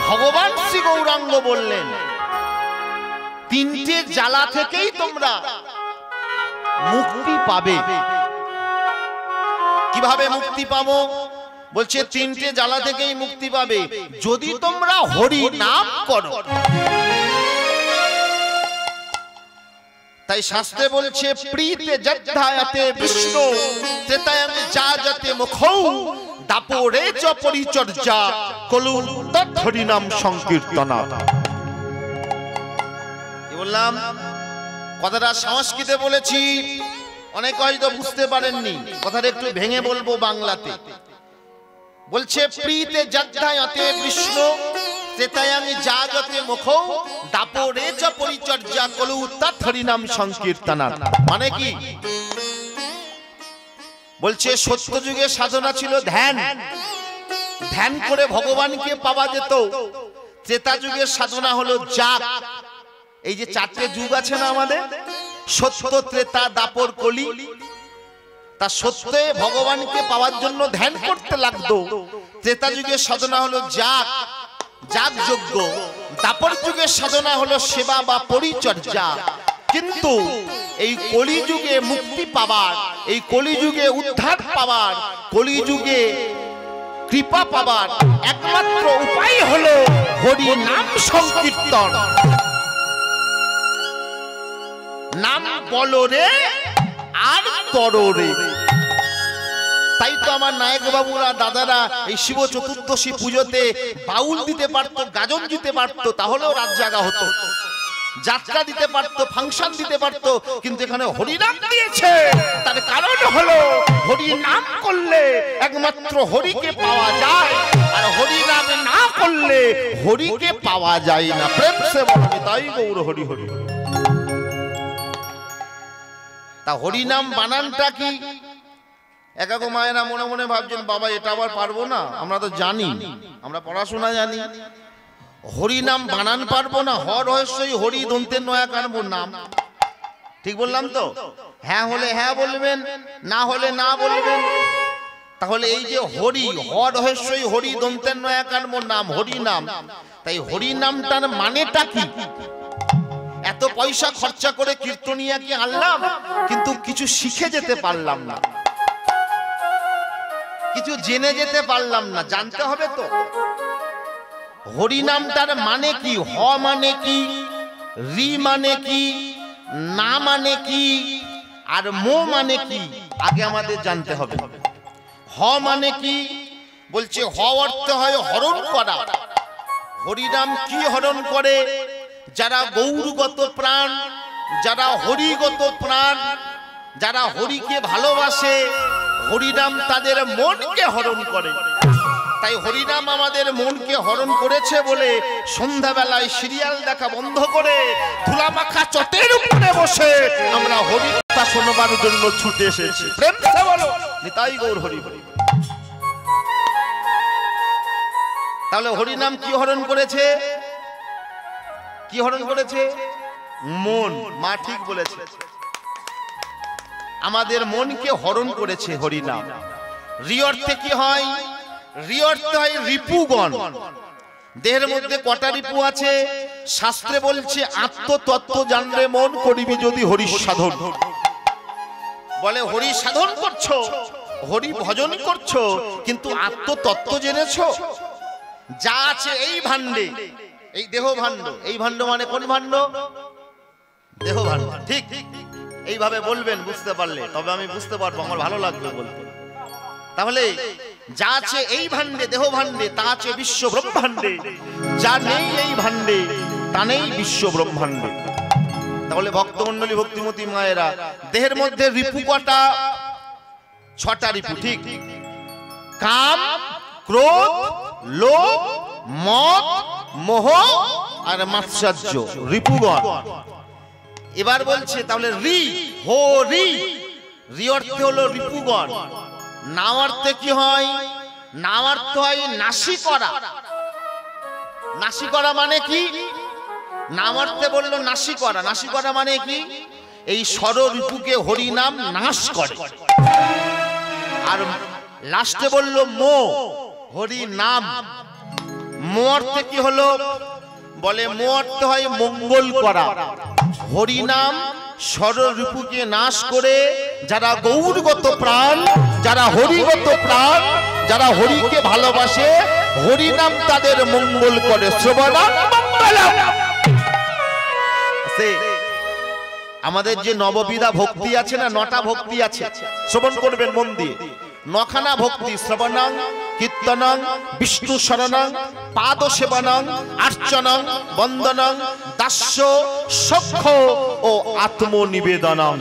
ভগবান শ্রী গৌরাঙ্গ বললেন 3টে জ্বালা থেকেই তোমরা মুক্তি পাবে। কিভাবে মুক্তি পাবো? বলছে 3টে জ্বালা থেকেই মুক্তি পাবে যদি তোমরা হরি নাম করো। তাই শাস্ত্রে বলছে প্রীতে যদ্ধায়তে বিষ্ণু ত্রেতায়ং যাজতে মুখৌ দাপরে চ পরিচর্যা কলু তৎ হরি নাম সংকীর্তনা। কি বললাম? কথাটা সংস্কৃতে বলেছি, অনেকে হয়তো বুঝতে পারেননি, কথাটা একটু ভেঙে বলবো বাংলাতে। বলছে প্রীতে যদ্ধায়তে বিষ্ণু ত্রেতায়ং যাজতে মুখৌ দাপরে চ পরিচর্যা কলু তৎ হরি নাম সংকীর্তনা। মানে কি? বলছে সত্য যুগে সাধনা ছিল ধ্যান, ধ্যান করে ভগবানকে পাওয়া যেত। ত্রেতা যুগের সাধনা হলো যাগ। এই যে 4টে যুগ আছে না আমাদের, সত্য, ত্রেতা, দাপর, কলি। তা সত্যে ভগবানকে পাওয়ার জন্য ধ্যান করতে লাগতো। ত্রেতা যুগের সাধনা হলো যাগ, যাগ যজ্ঞ। দাপর যুগের সাধনা হলো সেবা বা পরিচর্যা। কিন্তু এই কলিযুগে মুক্তি পাবার, এই কলিযুগে উদ্ধার পাবার, কলিযুগে কৃপা পাবার একমাত্র উপায় হলো হরি নাম সংকীর্তন। নাম বলো রে আর করো রে। তাই তো আমার নায়ক বাবুরা, দাদারা এই শিব চতুর্দশী পুজোতে বাউল দিতে পারতো, গাজন দিতে পারতো, তাহলেও রাত জাগা হতো। যাত্রা দিতে পারতো, ফাংশন দিতে পারতো, কিন্তু এখানে হরিনাম দিয়েছে। তার কারণ হলো হরি নাম করলে একমাত্র হরিকে পাওয়া যায়, আর হরি নাম না করলে হরিকে পাওয়া যায় না। প্রেম সে বলবে তাই গৌর হরি হরি। তা হরিনাম বানানটা কি? একাগো মায়েরা মনে মনে ভাবছেন বাবা এটা আবার পারবো না। আমরা তো জানি, আমরা পড়াশোনা জানি। হরিনাম বানান পারবো না? হ রহস্যই হরি দন্তের নয়াকার নাম। ঠিক বললাম তো? হ্যাঁ হলে হ্যাঁ বলবেন, না হলে না বলবেন। তাহলে এই যে হরি, হ রহস্যই হরি দন্তের নয়াকার নাম, হরি নাম। তাই হরি নামটার মানেটা কি? এত পয়সা খরচা করে কীর্তনিয়াকে আনলাম, কিন্তু কিছু শিখে যেতে পারলাম না, কিছু জেনে যেতে পারলাম না। জানতে হবে তো হরিনামটার মানে কি, হ মানে কি, রি মানে কি, না মানে কি, আর মো মানে কি, আগে আমাদের জানতে হবে। হ মানে কি বলছে, হ অর্থ হয় হরণ করা। হরিনাম কি হরণ করে? যারা গৌরগত প্রাণ, যারা হরিগত প্রাণ, যারা হরিকে ভালোবাসে, হরিনাম তাদের মনকে হরণ করে। তাই হরিনাম আমাদের মনকে হরণ করেছে বলে সন্ধ্যাবেলায় সিরিয়াল দেখা বন্ধ করে ধুলা মাখা চটের উপরে বসে আমরা হরিকথা শোনবার জন্য ছুটে এসেছি। প্রেম সে বলো নিতাই গৌর হরি হরি। তাহলে হরিনাম কি হরণ করেছে? কি হরণ করেছে? মন। মা ঠিক বলেছে, আমাদের মনকে হরণ করেছে হরিনাম। রি অর্থে কি হয়? রি অর্থে হয় রিপুগণ। দেহের মধ্যে কটা রিপু আছে? শাস্ত্রে বলছে আত্মতত্ত্ব জানলে মন করিবি যদি হরি সাধন। বলে হরি সাধন করছো, হরি ভজন করছো, কিন্তু আত্মতত্ত্ব জেনেছো? যা আছে এই ভাণ্ডে, এই দেহ ভাণ্ড। এই ভাণ্ড মানে কোন ভাণ্ড? দেহ ভাণ্ড। ঠিক এইভাবে বলবেন, বুঝতে পারলে তবে আমি বুঝতে পারবো, আমার ভালো লাগবে বলতে। তাহলে যা আছে এই ভাণ্ডে, দেহ ভাণ্ডে, তা আছে বিশ্ব ব্রহ্মাণ্ডে। যা নেই এই ভাণ্ডে, তা নেই বিশ্ব ব্রহ্মাণ্ডে। তাহলে ভক্তমণ্ডলী, ভক্তিমতী মায়েরা, দেহের মধ্যে রিপু কটা? 6টা রিপু। ঠিক, কাম, ক্রোধ, লোভ, মদ, মোহ আর মাৎসর্য, রিপুগণ। এবার বলছে তাহলে রি, হো রি। রি অর্থে হলো রিপুগণ। না অর্থে কি হয়? না অর্থ হয় নাশী করা। নাশী করা মানে কি? নাম অর্থে বললো নাশী করা। নাশী করা মানে কি? এই ষড় রিপুকে হরিনাম নাশ করে। আর লাস্টে বললো মো, হরি নাম। মো অর্থে কি হলো? বলে মো অর্থ হয় মঙ্গল করা। হরিনাম ষড় রিপুকে নাশ করে যারা গৌরগত প্রাণ, যারা হরিগত প্রাণ, যারা হরিকে ভালোবাসে, হরিনাম তাদের মঙ্গল করে। শ্রবণাং মঙ্গলম। আমাদের যে নববিধা ভক্তি আছে না, 9টা ভক্তি আছে, শ্রবণ করবেন মন দিয়ে। 9খানা ভক্তি: শ্রবণাং, কীর্তনং, বিষ্ণু শরণং, পাদ সেবনং, আর্চনং, বন্দনং, দাস্য, সখ্য ও আত্মনিবেদনং।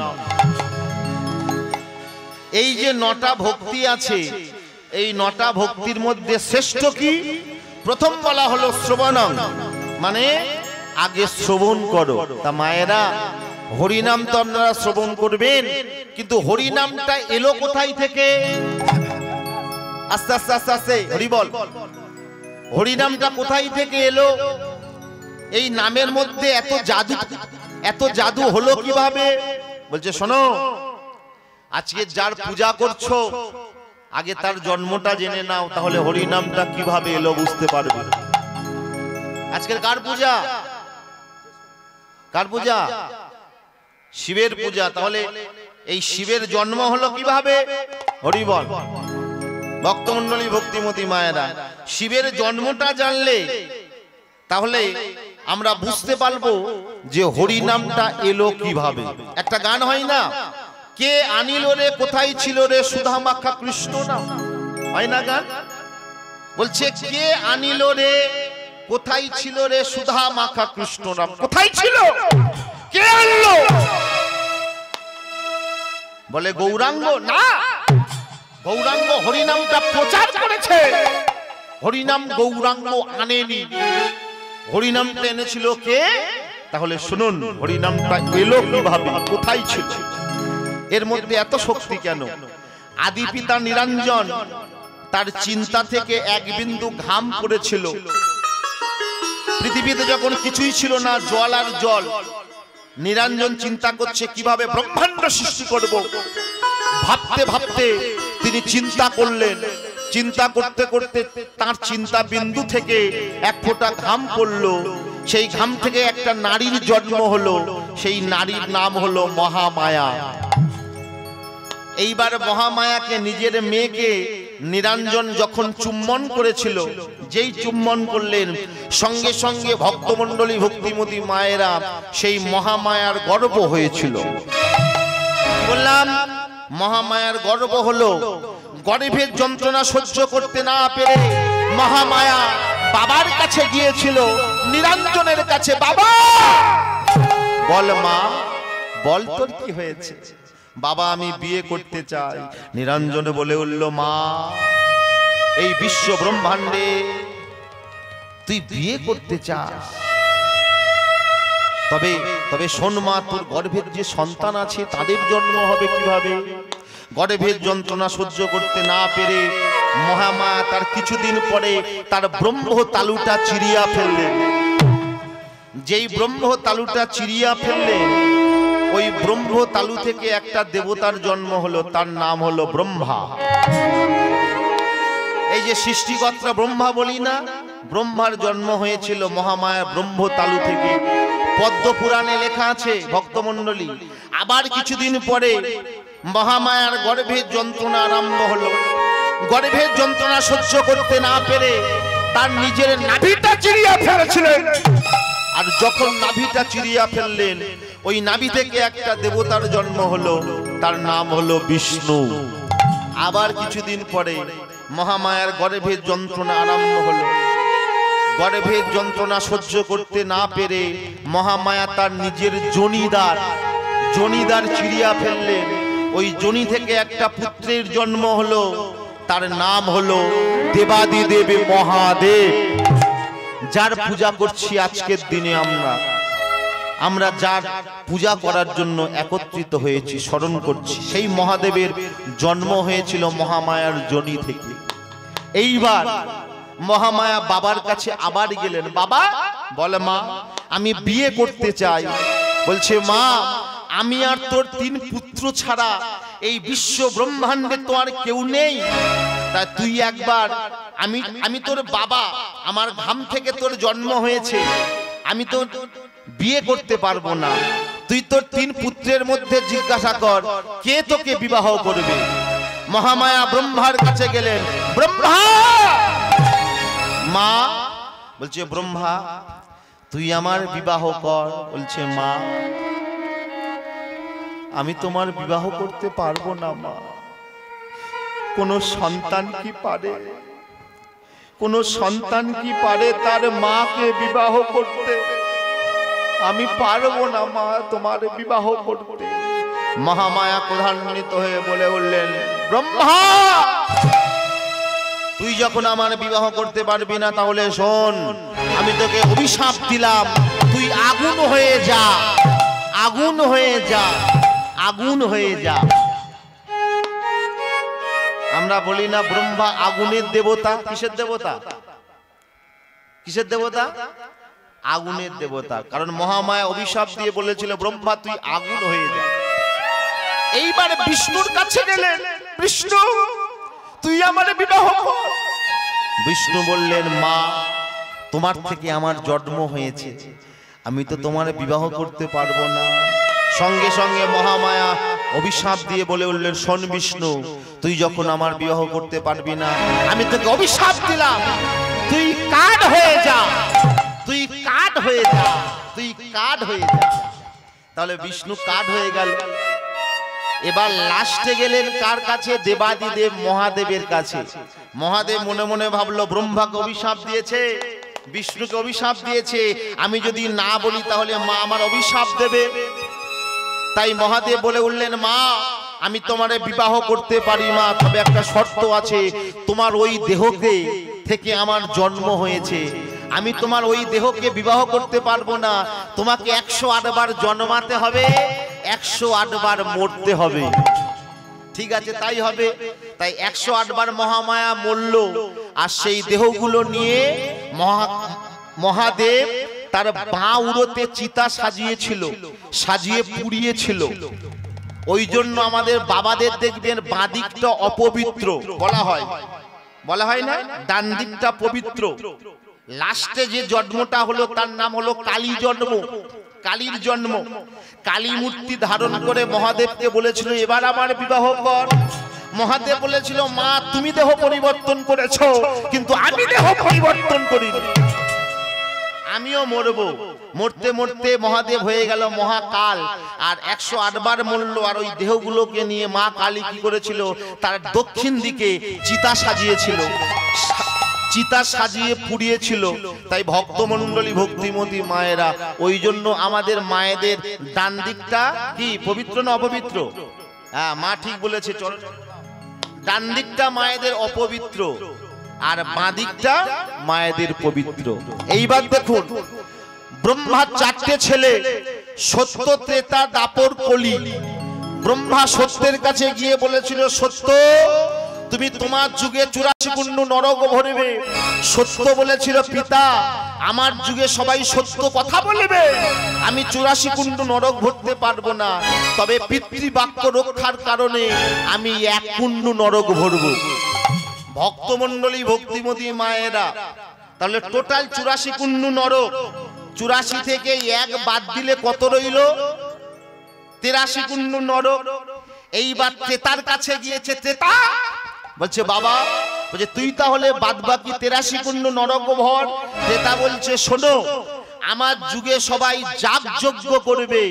এই যে 9টা ভক্তি আছে, এই 9টা ভক্তির মধ্যে শ্রেষ্ঠ কি? প্রথম বলা হলো শ্রবণং, মানে আগে শ্রবণ করো। তা মায়েরা, হরিনাম তো আপনারা শ্রবণ করবেন, কিন্তু হরিনামটা এলো কোথায় থেকে? আস্তে আস্তে আস্তে আস্তে হরি বল। হরিনামটা কোথায় থেকে এলো? এই নামের মধ্যে এত জাদু, এত জাদু হলো কিভাবে? বলছে শোনো, আজকে যার পূজা করছো আগে তার জন্মটা জেনে নাও, তাহলে হরিনামটা কিভাবে এলো বুঝতে পারবে। আজকের কার পূজা? কার পূজা? শিবের পূজা। তাহলে এই শিবের জন্ম হলো কিভাবে? হরি বল। ভক্তমণ্ডলী, ভক্তিমতী মায়েরা, শিবের জন্মটা জানলে তাহলে আমরা বুঝতে পারবো যে হরিনামটা এলো কিভাবে। একটা গান হয় না, কে আনিল রে কোথায় ছিল রে সুধা মাখা কৃষ্ণ নাম, হয় না গান? বলছে কে আনিল রে কোথায় ছিল রে সুধা মাখা কৃষ্ণ নাম। কোথায় ছিল? কে আনলো? বলে গৌরাঙ্গ না, গৌরাঙ্গ হরিনামটা প্রচার করেছে। হরিনাম গৌরাঙ্গ আনেনি, হরিনামটা এনেছিল কে? তাহলে শুনুন, হরিনামটা এলো কিভাবে, কোথায় ছিল? এর মধ্যে এত শক্তি কেন? আদি পিতা নিরঞ্জন তার চিন্তা থেকে এক বিন্দু ঘাম পড়েছিল। পৃথিবীতে যখন কিছুই ছিল না, জল আর জল, নিরঞ্জন চিন্তা করছে কিভাবে ব্রহ্মাণ্ড সৃষ্টি করব। ভাবতে ভাবতে তিনি চিন্তা করলেন। চিন্তা করতে করতে তার চিন্তা বিন্দু থেকে এক ফোঁটা ঘাম পড়ল। সেই ঘাম থেকে একটা নারীর জন্ম হলো, সেই নারীর নাম হলো মহামায়া। এইবার মহামায়াকে নিজের মেয়েকে নিরঞ্জন যখন চুম্বন করেছিল, যেই চুম্বন করলেন সঙ্গে সঙ্গে ভক্তমণ্ডলী ভক্তিমতী মায়েরা সেই মহামায়ার গর্ভ হয়েছিল। বললাম মহামায়ার গর্ভ হলো, গর্ভের যন্ত্রণা সহ্য করতে না পেরে মহামায়া বাবার কাছে গিয়েছিল, নিরঞ্জনের কাছে। বাবা বল মা, বল তোর কি হয়েছে? বাবা আমি বিয়ে করতে চাই। নিরঞ্জন বলে উঠল, মা এই বিশ্ব ব্রহ্মাণ্ডে তুই বিয়ে করতে চাস, তবে শোন মা, তোর গর্ভের যে সন্তান আছে তাদের জন্ম হবে কিভাবে? গর্ভের যন্ত্রণা সহ্য করতে না পেরে মহামায়া তার কিছুদিন পরে তার ব্রহ্ম তালুটা চিরিয়া ফেললেন। যেই ব্রহ্ম তালুটা চিরিয়া ফেললেন, ওই ব্রহ্ম তালু থেকে একটা দেবতার জন্ম হলো, তার নাম হলো ব্রহ্মা। এই যে সৃষ্টিকর্তা ব্রহ্মা বলি না, ব্রহ্মার জন্ম হয়েছিল মহামায়া ব্রহ্ম তালু থেকে। পদ্ম পুরাণে লেখা আছে ভক্তমণ্ডলী। আবার কিছুদিন পরে মহামায়ার গর্ভের যন্ত্রণা আরম্ভ হলো। গর্ভের যন্ত্রণা সহ্য করতে না পেরে তার নিজের নাভিটা চিরিয়া ফেলেছিলেন। আর যখন নাভিটা চিরিয়া ফেললেন, ওই নাভি থেকে একটা দেবতার জন্ম হলো, তার নাম হলো বিষ্ণু। আবার কিছুদিন পরে মহামায়ার গর্ভের যন্ত্রণা আরম্ভ হলো। গর্ভের যন্ত্রণা সহ্য করতে না পেরে মহামায়া তার নিজের জনিদার চিরিয়া ফেললেন। ওই জনি থেকে একটা পুত্রের জন্ম হলো, তার নাম হলো দেবাদিদেব মহাদেব, যার পূজা করছি আজকের দিনে। আমরা যার পূজা করার জন্য একত্রিত হয়েছি, স্মরণ করছি, সেই মহাদেবের জন্ম হয়েছিল মহামায়ার জনি থেকে। এইবার মহামায়া বাবার কাছে আবার গেলেন। বাবা বলে, মা আমি বিয়ে করতে চাই। বলছে, মা আমি আর তোর 3 পুত্র ছাড়া এই বিশ্ব ব্রহ্মাণ্ডে তো আর কেউ নেই, তা তুই একবার, আমি তোর বাবা, আমার ঘাম থেকে তোর জন্ম হয়েছে, আমি তো বিয়ে করতে পারবো না। তুই তোর 3 পুত্রের মধ্যে জিজ্ঞাসা কর কে তোকে বিবাহ করবে। মহামায়া ব্রহ্মার কাছে গেলেন। ব্রহ্মা, মা বলছে, ব্রহ্মা তুই আমার বিবাহ কর। বলছে, মা আমি তোমার বিবাহ করতে পারবো না। মা কোন সন্তান কি পারে তার মাকে বিবাহ করতে? আমি পারবো না মা তোমার বিবাহ করতে। মহামায়া ক্রোধান্বিত হয়ে বলে উঠলেন, ব্রহ্মা তুই যখন আমার বিবাহ করতে পারবি না, তাহলে শোন, আমি তোকে অভিশাপ দিলাম, তুই আগুন হয়ে যা, আগুন হয়ে যা, আগুন হয়ে যা। আমরা বলি না ব্রহ্মা আগুনের দেবতা? কিসের দেবতা? কিসের দেবতা? আগুনের দেবতা। কারণ মহামায়া অভিশাপ দিয়ে বলেছিল, ব্রহ্মা তুই আগুন হয়ে যা। এইবার বিষ্ণুর কাছে গেলেন। বিষ্ণু তুই আমার বিবাহ কর। বিষ্ণু বললেন, মা তোমার থেকে আমার জন্ম হয়েছে, আমি তো তোমার বিবাহ করতে পারবো না। সঙ্গে সঙ্গে মহামায়া অভিশাপ দিয়ে বলে উঠলেন, শোন বিষ্ণু, তুই যখন আমার বিবাহ করতে পারবি না, আমি তোকে অভিশাপ দিলাম, তুই কাঠ হয়ে যা, তুই কাঠ হয়ে যা, তুই কাঠ হয়ে যা। তাহলে বিষ্ণু কাঠ হয়ে গেল। এবার লাস্টে গেলেন কার কাছে? দেবাদিদেব মহাদেবের কাছে। মহাদেব মনে মনে ভাবলো, ব্রহ্মাকে অভিশাপ দিয়েছে, বিষ্ণুকে অভিশাপ দিয়েছে, আমি যদি না বলি তাহলে মা আমার অভিশাপ দেবে। তাই মহাদেব বলে উঠলেন, মা আমি তোমারে বিবাহ করতে পারি মা, তবে একটা শর্ত আছে, তোমার ওই দেহকে থেকে আমার জন্ম হয়েছে, আমি তোমার ওই দেহকে বিবাহ করতে পারবো না, তোমাকে 108 বার জন্মাতে হবে, 108 বার মরতে হবে। ঠিক আছে তাই হবে। তাই 108 বার মহামায়া মরল। আর সেই দেহগুলো নিয়ে মহাদেব তার বাঁ উড়োতে চিতা সাজিয়েছিল, সাজিয়ে পুড়িয়েছিল। ওই জন্য আমাদের বাবাদের দেখবেন বাঁ দিকটা অপবিত্র বলা হয়, বলা হয় না, ডান দিকটা পবিত্র। লাস্টে যে জন্মটা হলো তার নাম হলো কালী জন্ম, কালীর জন্ম। কালী মূর্তি ধারণ করে মহাদেবকে বলেছিল এবার আমার বিবাহ কর। মহাদেব বলেছিল মা তুমি দেহ পরিবর্তন করেছো, কিন্তু আমি দেহ পরিবর্তন করিনি, আমিও মরবো। মরতে মরতে মহাদেব হয়ে গেল মহাকাল, আর 108 বার মরল। আর ওই দেহগুলোকে নিয়ে মা কালী কি করেছিল, তার দক্ষিণ দিকে চিতা সাজিয়েছিল, চিতা সাজিয়ে পুড়িয়েছিল। তাই ভক্তমণ্ডলী ভক্তিমতী মায়েরা, ওই জন্য আমাদের মায়েদের ডান দিকটা কি পবিত্র না অপবিত্র? হ্যাঁ মা ঠিক বলেছে, চল ডান দিকটা মায়েদের অপবিত্র আর বাঁ দিকটা মায়েদের পবিত্র। এইবার দেখুন ব্রহ্মার 4টে ছেলে, সত্য, ত্রেতা, দাপর, কলি। ব্রহ্মা সত্যের কাছে গিয়ে বলেছিল সত্য তুমি তোমার যুগে 84 কুণ্ড নরক ভরবে। সত্য বলেছিল পিতা আমার যুগে সবাই সত্য কথা বলবে, আমি 84 কুণ্ড নরক ভরতে পারবো না, তবে পিতৃবাক্য রক্ষার কারণে আমি 1 কুণ্ড নরক ভরব। ভক্তমণ্ডলী ভক্তিমতী মায়েরা, তাহলে টোটাল 84 কুণ্ড নরক। 84 থেকে 1 বাদ দিলে কত রইল? 83 কুণ্ড নরক। এইবার ত্রেতার কাছে গিয়েছে, ত্রেতা বলছে বাবা, বলছে তুই তাহলে বাদ বাকি 83 কুণ্ড নরক ভর। ত্রেতা বলছে শোনো আমার যুগে সবাই যাগ যজ্ঞ করবে,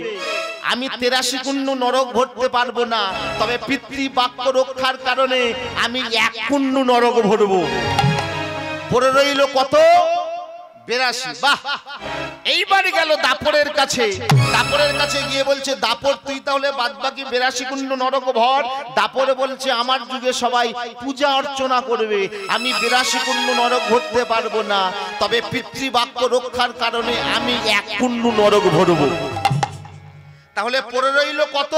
আমি 83 কুণ্ড নরক ভরতে পারবো না, তবে পিতৃবাক্য রক্ষার কারণে আমি 1 কুণ্ড নরক ভরবো। পরে রইল কত? 82। বাহ! এইবার গেল দাপরের কাছে, দাপরের কাছে গিয়ে বলছে দাপর তুই তাহলে বাদ বাকি 82 কুণ্ড নরক ভর। দাপরে বলছে আমার যুগে সবাই পূজা অর্চনা করবে, আমি 82 কুণ্ড নরক ভরতে পারবো না, তবে পিতৃবাক্য রক্ষার কারণে আমি 1 কুণ্ড নরক ভরবো। তাহলে পরে রইল কত?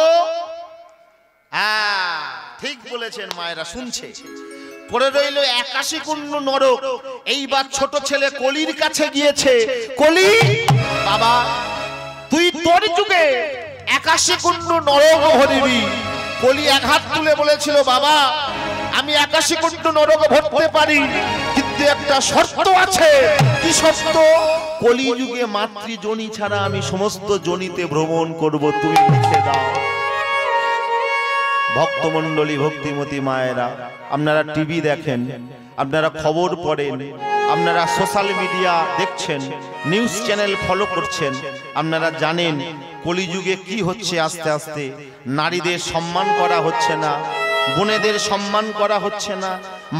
হ্যাঁ ঠিক বলেছেন মায়েরা, শুনছে। পরে রইল 81 কুণ্ড নরক। এইবার ছোট ছেলে কলির কাছে গিয়েছে, কলি বাবা তুই তোর যুগে 81 কুণ্ড নরক ভরবি। কলি এক হাত তুলে বলেছিল বাবা আমি 81 কুণ্ড নরক ভরতে পারি, কিন্তু একটা শর্ত আছে। কি শর্ত? কলি যুগে মাতৃজনী ছাড়া আমি সমস্ত জনিতে ভ্রমণ করব, তুমি লিখে দাও। ভক্তমণ্ডলী ভক্তিমতী মায়েরা, আপনারা টিভি দেখেন, আপনারা খবর পড়েন, আপনারা সোশ্যাল মিডিয়া দেখছেন, নিউজ চ্যানেল ফলো করছেন, আপনারা জানেন কলিযুগে কি হচ্ছে। আস্তে আস্তে নারীদের সম্মান করা হচ্ছে না, বোনেদের সম্মান করা হচ্ছে না,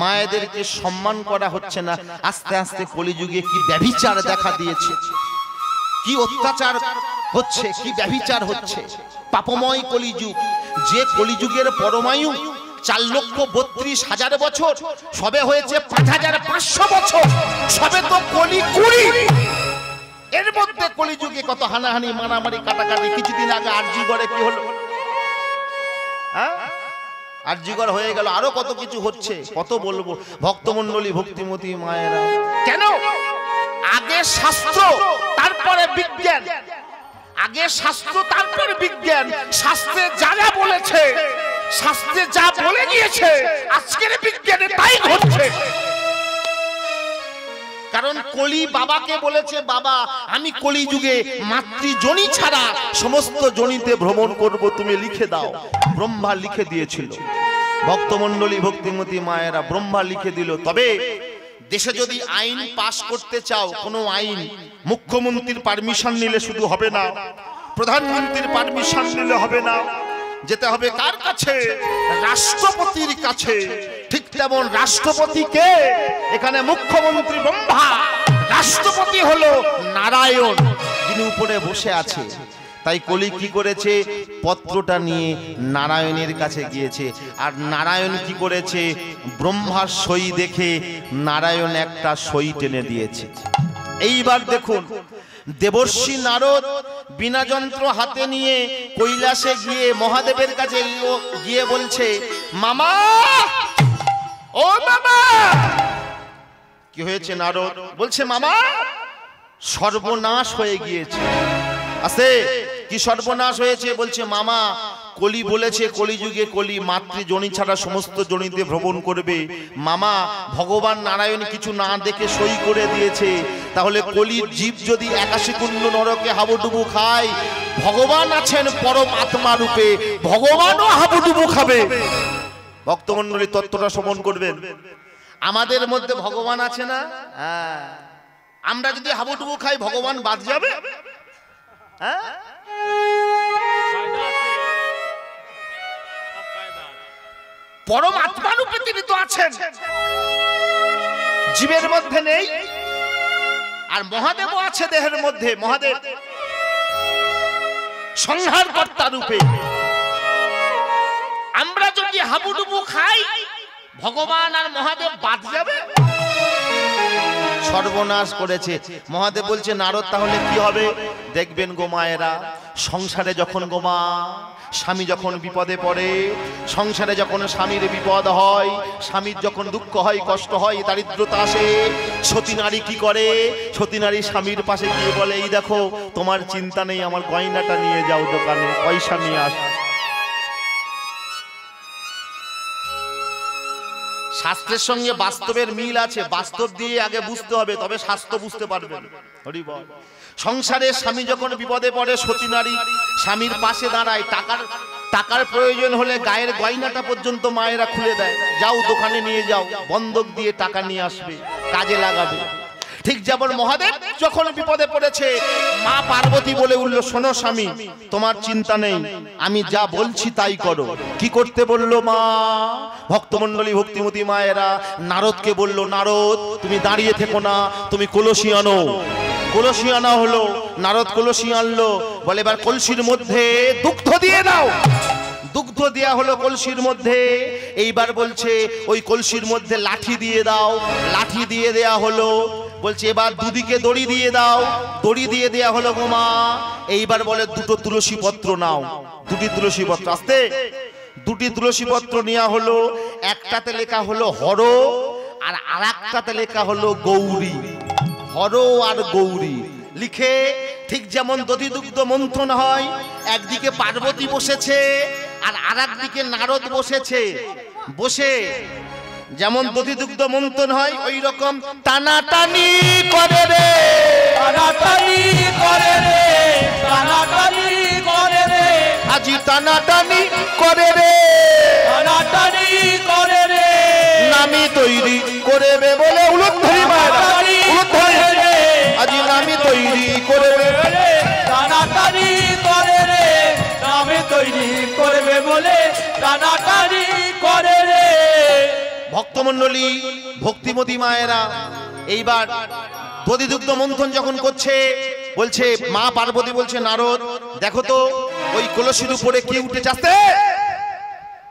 মায়েদেরকে সম্মান করা হচ্ছে না। আস্তে আস্তে কলিযুগে কি ব্যভিচার দেখা দিয়েছে, কি অত্যাচার হচ্ছে, কি ব্যভিচার হচ্ছে। পাপময় কলিযুগ, যে কলিযুগের পরমায়ু 4,32,000 বছর, সবে হয়েছে 5,500 বছর, সবে তো কলি 20। এর মধ্যে কলিযুগে কত হানাহানি, মারামারি, কাটাকাটি। কিছুদিন আগে আরজিগড়ে কি হলো? হ্যাঁ আরজিগড় হয়ে গেল, আরো কত কিছু হচ্ছে, কত বলবো। ভক্তমণ্ডলী ভক্তিমতী মায়েরা, কেন? আগে শাস্ত্র তারপরে বিজ্ঞান, আগে শাস্ত্র তারপরে বিজ্ঞান। শাস্ত্রে যা যা বলেছে, শাস্ত্রে যা বলে গিয়েছে, আজকের বিজ্ঞানে তাই ঘটছে। কারণ কলি বাবাকে বলেছে বাবা আমি কলি যুগে মাতৃজনী ছাড়া সমস্ত জনিতে ভ্রমণ করব, তুমি লিখে দাও। ব্রহ্মা লিখে দিয়েছিল। ভক্তমণ্ডলী ভক্তিমতী মায়েরা, ব্রহ্মা লিখে দিল। তবে দেশে যদি আইন পাস করতে চাও, কোনো আইন মুখ্যমন্ত্রীর পারমিশন নিলে শুধু হবে না, প্রধানমন্ত্রীর পারমিশন নিলে হবে না, যেতে হবে কার কাছে? রাষ্ট্রপতির কাছে। ঠিক তেমন রাষ্ট্রপতি কে? এখানে মুখ্যমন্ত্রী ব্রহ্মা, রাষ্ট্রপতি হলো নারায়ণ, যিনি উপরে বসে আছে। তাই কলি কি করেছে? পত্রটা নিয়ে নারায়ণের কাছে গিয়েছে। আর নারায়ণ কি করেছে? ব্রহ্মার সই দেখে নারায়ণ একটা সই টেনে দিয়েছে। এইবার দেখুন দেবর্ষি নারদ বিনা যন্ত্র হাতে নিয়ে কৈলাসে গিয়ে মহাদেবের কাছে গিয়ে বলছে মামা, ও মামা। কি হয়েছে? নারদ বলছে মামা সর্বনাশ হয়ে গিয়েছে। আছে কি সর্বনাশ হয়েছে? বলছে মামা কলি বলেছে কলিযুগে কলি মাতৃজনী ছাড়া সমস্ত জনিতে ভ্রমণ করবে। মামা ভগবান নারায়ণ কিছু না দেখে সই করে দিয়েছে। তাহলে কলির জীব যদি 81 কুণ্ড নরকে হাবুডুবু খায়, ভগবান আছেন পরম আত্মা রূপে, ভগবানও হাবুডুবু খাবে। ভক্তমণ্ডলী তত্ত্বটা শ্রবণ করবেন। আমাদের মধ্যে ভগবান আছে না? হ্যাঁ, আমরা যদি হাবুডুবু খাই ভগবান বাদ যাবে? হ্যাঁ, পরম আত্মা রূপে তিনি তো আছেন, জীবের মধ্যে নেই। আর মহাদেবও আছে দেহের মধ্যে। মহাদেব সংহারকর্তা রূপে। আমরা যদি হাবুডুবু খাই ভগবান আর মহাদেব বাদ যাবে? সর্বনাশ করেছে। মহাদেব বলছে নারদ তাহলে কি হবে? দেখবেন গো মায়েরা, সংসারে যখন গোমা স্বামী যখন বিপদে পড়ে, সংসারে যখন স্বামীর বিপদ হয়, স্বামীর যখন দুঃখ হয়, কষ্ট হয়, দারিদ্রতা আসে, সতী নারী কি করে? সতী নারী স্বামীর পাশে গিয়ে বলে, এই দেখো তোমার চিন্তা নেই, আমার গয়নাটা নিয়ে যাও দোকানে, পয়সা নিয়ে আস। শাস্ত্রের সঙ্গে বাস্তবের মিল আছে। বাস্তব দিয়ে আগে বুঝতে হবে, তবে শাস্ত্র বুঝতে পারবেন। হরি বল। সংসারে স্বামী যখন বিপদে পড়ে, সতী নারী স্বামীর পাশে দাঁড়ায়। টাকার প্রয়োজন হলে গায়ের গয়নাটা পর্যন্ত মায়েরা খুলে দেয়, যাও দোকানে নিয়ে যাও, বন্ধক দিয়ে টাকা নিয়ে আসবে, কাজে লাগাবে। ঠিক যেমন মহাদেব যখন বিপদে পড়েছে, মা পার্বতী বলে উঠল, শোনো স্বামী, তোমার চিন্তা নেই, আমি যা বলছি তাই করো। কি করতে বললো মা? ভক্তমণ্ডলী ভক্তিমতী মায়েরা নারদকে বলল, নারদ তুমি দাঁড়িয়ে থেকো না, তুমি কলসি আনো। কলসি আনা হলো। নারদ কলসি আনলো। বলে এবার কলসির মধ্যে দুগ্ধ দিয়ে দাও। দুগ্ধ দেয়া হলো কলসির মধ্যে। এইবার বলছে ওই কলসির মধ্যে লাঠি দিয়ে দাও। লাঠি দিয়ে দেয়া হলো। বলছে এবার দুদিকে দড়ি দিয়ে দাও। দড়ি দিয়ে দেয়া হলো গো মা। এইবার বলে দুটো তুলসী পত্র নাও। দুটি তুলসী পত্র, আস্তে, দুটি তুলসী পত্র নেওয়া হলো। একটাতে লেখা হলো হর, আর আরেকটাতে লেখা হলো গৌরী। হর আর গৌরী লিখে, ঠিক যেমন দধি দুগ্ধ মন্থন হয়, একদিকে পার্বতী বসেছে আর আরেকদিকে নারদ বসেছে। বসে যেমন দধি দুগ্ধ মন্থন হয়, ওই রকম টানাটানি করে রে, টানাটানি করে রে, টানাটানি করে রে, আজি টানাটানি করে রে, টানাটানি করে রে, নামি তৈরি করবে বলে উলুধ্বনি মায়েরা, উলুধ্বনি আজি নামি তৈরি করবে, টানাটানি করে রে, নামে তৈরি করবে বলে টানাটানি করে রে। ভক্তমণ্ডলী ভক্তিমতী মায়েরা এইবার দধিদুগ্ধ মন্থন যখন করছে, বলছে মা পার্বতী বলছে, নারদ দেখো তো ওই কলসির উপরে কি উঠেছে। আসতে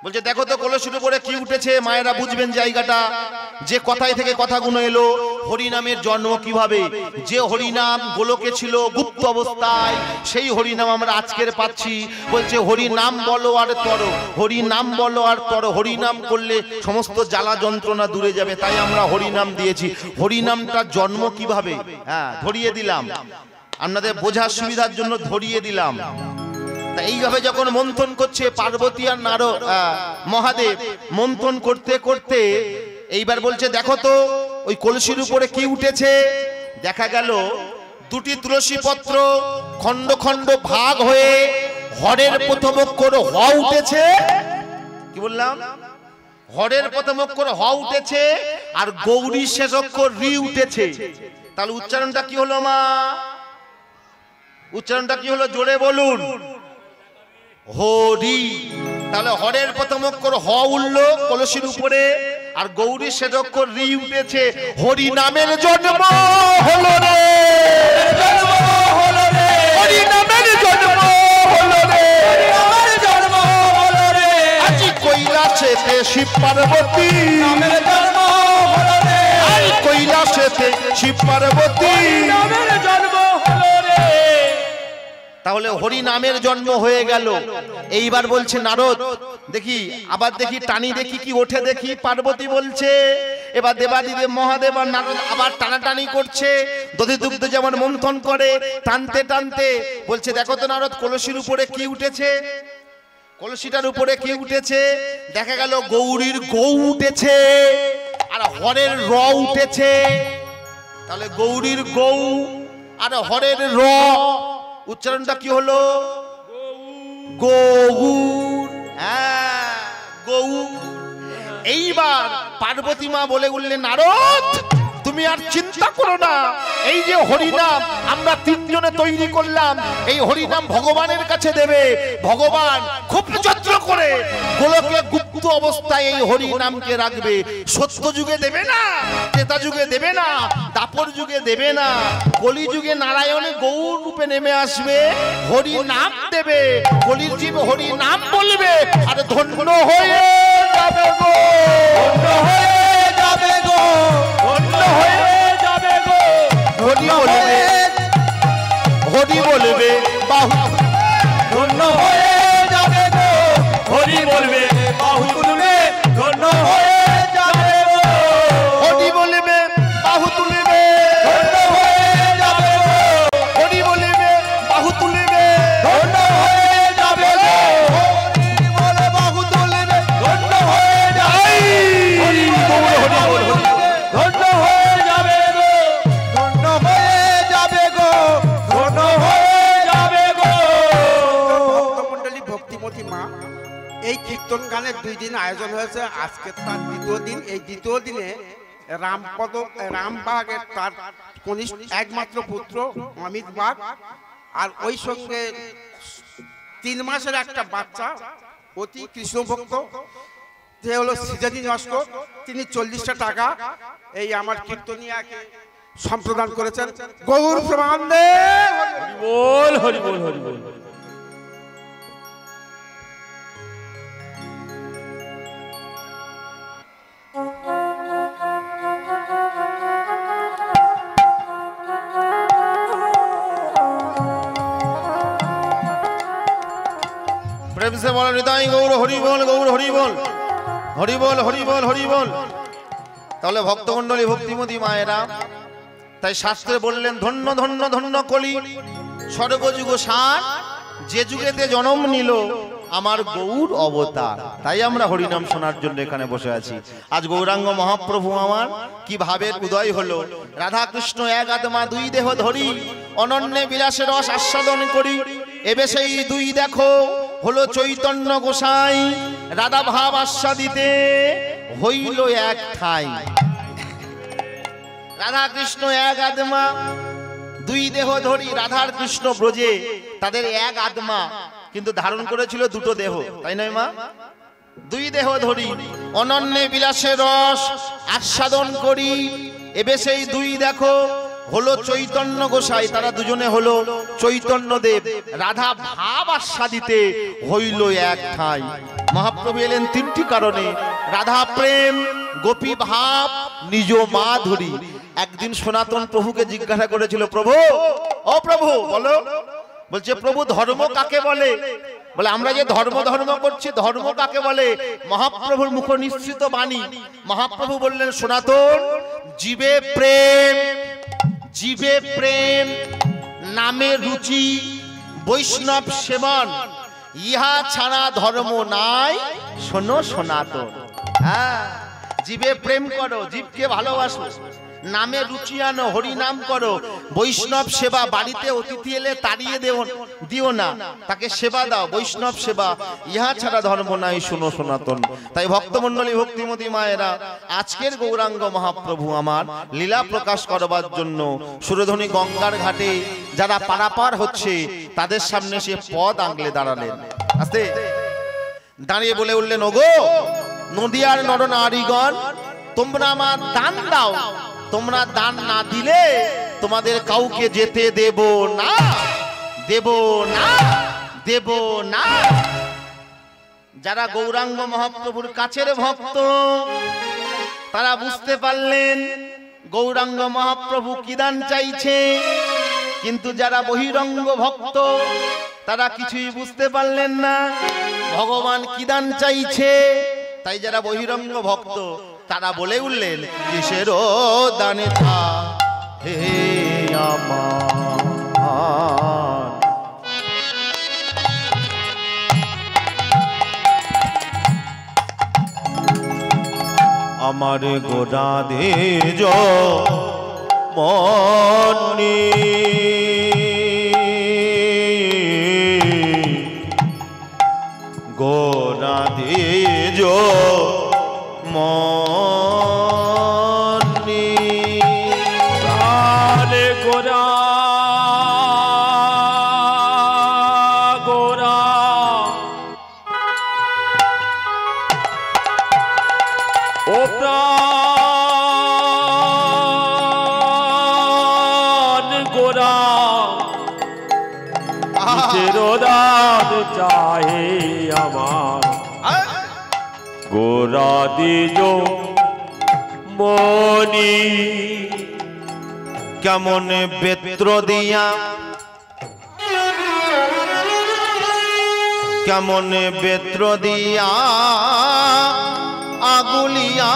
বলছে দেখো তো কলসির উপরে কি উঠেছে। মায়েরা বুঝবেন জায়গাটা, যে কথাই থেকে কথাগুলো এলো। হরিনামের জন্ম কিভাবে? যে হরিনাম গোলকে ছিল গুপ্ত অবস্থায়, সেই হরিনাম আমরা আজকের পাচ্ছি। বলছে হরিনাম বলো আর তর, হরিনাম বলো আর তর, হরিনাম করলে সমস্ত জ্বালা যন্ত্রণা দূরে যাবে, তাই আমরা হরিনাম দিয়েছি। হরিনামটার জন্ম কিভাবে? হ্যাঁ, ধরিয়ে দিলাম আপনাদের বোঝার সুবিধার জন্য, ধরিয়ে দিলাম। এইভাবে যখন মন্থন করছে পার্বতী আর নারদ, মহাদেব মন্থন করতে করতে এইবার বলছে দেখো তো ওই কলসির উপরে কি উঠেছে। দেখা গেল দুটি তুলসী পত্র খন্ড খন্ড ভাগ হয়ে হরের প্রথম অক্ষর হ উঠেছে। কি বললাম? হরের প্রথম অক্ষর হ উঠেছে, আর গৌরীর শেষ অক্ষর রি উঠেছে। তাহলে উচ্চারণটা কি হলো মা? উচ্চারণটা কি হলো? জোরে বলুন, হরি। তাহলে হরের প্রথম অক্ষর হ উঠল কলসির উপরে, আর গৌরীর শেষ অক্ষর রি উঠেছে। হরি নামের জন্ম হলো রে, হরি নামের জন্ম হলো রে, জন্ম হলো রে, আজি কৈলাসেতে শিব পার্বতী নামের জন্ম হলো রে, আই কৈলাসেতে শিব পার্বতী নামের জন্ম হলো রে। তাহলে হরি নামের জন্ম হয়ে গেল। এইবার বলছে নারদ দেখি, আবার দেখি টানি, দেখি কি ওঠে দেখি। পার্বতী বলছে, এবার দেবাদিদেব মহাদেব আর নারদ আবার টানাটানি করছে। দধি দুগ্ধ যেমন মন্থন করে, টানতে টানতে বলছে দেখো তো নারদ কলসির উপরে কি উঠেছে। কলসিটার উপরে কি উঠেছে? দেখা গেল গৌরীর গৌ উঠেছে আর হরের র উঠেছে। তাহলে গৌরীর গৌ আর হরের র উচ্চারণটা কি হলো? গৌর। হ্যাঁ, গৌর। এইবার পার্বতী মা বলে উঠলেন, নারদ তুমি আর চিন্তা করো না, এই যে হরিনাম আমরা তিনজনে তৈরি করলাম, এই হরিনাম ভগবানের কাছে দেবে। ভগবান খুব যত্ন করে গোলকে গুপ্ত অবস্থায় এই হরিনামকে রাখবে। সত্য যুগে দেবে না, ত্রেতা যুগে দেবে না, দাপর যুগে দেবে না, কলি যুগে নারায়ণে গৌর রূপে নেমে আসবে, হরিনাম দেবে। কলির জীব হরিনাম বলবে আর ধন্য হয়ে যাবে গো, ধন্য হয়ে যাবে গো, ধন্য হয়ে যাবে গো। হরি বলবে, হরি বলবে বাহু, ধন্য হয়ে যাবে গো, হরি বলবে বাহু তুলবে, ধন্য হয়ে যাবে গো, হরি বলবে বাহু তুলবে, ধন্য হয়ে যাবে গো, হরি বলবে বাহু তুলবে, ধন্য হয়ে যাবে গো, হরি বলে বাহু তুলবে, ধন্য হয়ে যাবে, হরি বলে হরি বল, ধন্য হয়ে যাবে গো, ধন্য হয়ে যাবে গো, ধন্য হয়ে যাবে গো। ভক্তমণ্ডলী, ভক্তিমতী মা, এই কীর্তন গানের 2 দিন আয়োজন হয়েছে, আজকে তার দ্বিতীয় দিন। এই দ্বিতীয় দিনে রামবাগের তার কনিষ্ঠ একমাত্র পুত্র অমিত বাগ আর ওই সঙ্গে 3 মাসের একটা বাচ্চা অতি কৃষ্ণ ভক্ত, যে হলো সৃজনী নস্কর, তিনি 40টা টাকা এই আমার কীর্তনিয়াকে সম্প্রদান করেছেন। গৌর প্রমাণে হরি বল, হরি বল, হরি বল। প্রেম সে বল হৃদয় গৌর হরি বল, গৌর হরি বল, হরি বল, হরি বল, হরি বল। তাহলে ভক্তমণ্ডলী, ভক্তিমতী মায়েরা, তাই শাস্ত্রে বললেন ধন্য ধন্য ধন্য কলি স্বর্গযুগ সার, যে যুগেতে জন্ম নিল আমার গৌর অবতার। তাই আমরা হরিনাম শোনার জন্য এখানে বসে আছি। আজ গৌরাঙ্গ মহাপ্রভু আমার কি ভাবের উদয় হলো। রাধা কৃষ্ণ এক আত্মা 2 দেহ ধরি, অনন্যে বিলাসের রস আস্বাদন করি। এবে সেই 2 দেখো হলো চৈতন্য গোসাই, রাধা ভাব আস্বাদিতে হইল এক ঠাই। রাধা কৃষ্ণ এক আত্মা 2 দেহ ধরি, রাধার কৃষ্ণ ব্রজে তাদের এক আত্মা, কিন্তু ধারণ করেছিল 2 দেহ, তাই নয় মা? 2 দেহ ধরি, অনন্যে বিলাসের রস আস্বাদন করি। এবে সেই 2 দেখো হলো চৈতন্য গোসাই, তারা দুজনে হলো চৈতন্য দেব। রাধা ভাব আস্বাদিতে হইল এক ঠাই। মহাপ্রভু এলেন 3টি কারণে, রাধা প্রেম, গোপী ভাব, নিজ মাধুরী। একদিন সনাতন প্রভুকে জিজ্ঞাসা করেছিল, প্রভু, ও প্রভু বলো, বলছে প্রভু ধর্ম কাকে বলে? বলে আমরা যে ধর্ম ধর্ম করছি, ধর্ম কাকে বলে? মহাপ্রভুর মুখ নিঃসৃত বাণী। মহাপ্রভু বললেন, সনাতন জীবে প্রেম, জীবে প্রেম, নামে রুচি, বৈষ্ণব সেবন, ইহা ছাড়া ধর্ম নাই, শোনো সনাতন। হ্যাঁ, জীবে প্রেম করো, জীবকে ভালোবাসো, নামে রুচি আনো, হরি নাম করো, বৈষ্ণব সেবা, বাড়িতে অতিথি এলে তাড়িয়ে দিও না, তাকে সেবা দাও, বৈষ্ণব সেবা, ইহা ছাড়া ধর্ম নাই, শুনো সনাতন। তাই ভক্তমণ্ডলী, ভক্তিমতী মায়েরা, আজকের গৌরাঙ্গ মহাপ্রভু আমার লীলা প্রকাশ করবার জন্য সুরধনী গঙ্গার ঘাটে যারা পারাপার হচ্ছে তাদের সামনে সে পদ আঁকলে দাঁড়ালেন। আস্তে দাঁড়িয়ে বলে উঠলেন, ওগো নদিয়ার নরনারীগণ, তোমরা আমার দান দাও, তোমরা দান না দিলে তোমাদের কাউকে যেতে দেব না, দেব না, দেব না। যারা গৌরাঙ্গ মহাপ্রভুর কাছের ভক্ত তারা বুঝতে পারলেন গৌরাঙ্গ মহাপ্রভু কি দান চাইছে, কিন্তু যারা বহিরঙ্গ ভক্ত তারা কিছুই বুঝতে পারলেন না ভগবান কি দান চাইছে। তাই যারা বহিরঙ্গ ভক্ত তারা বলে উঠলেন, কিসের দানে থা হে আমার, আমার গোরাধে মনি গোরাধে মনি তালে গোরা গোরা ও প্রাণ গোরা চিরদান চাহে আমার গোরা দিজ মনি কেমন বেত্র দিয়া কেমন বেত্র দিয়া আগুলিয়া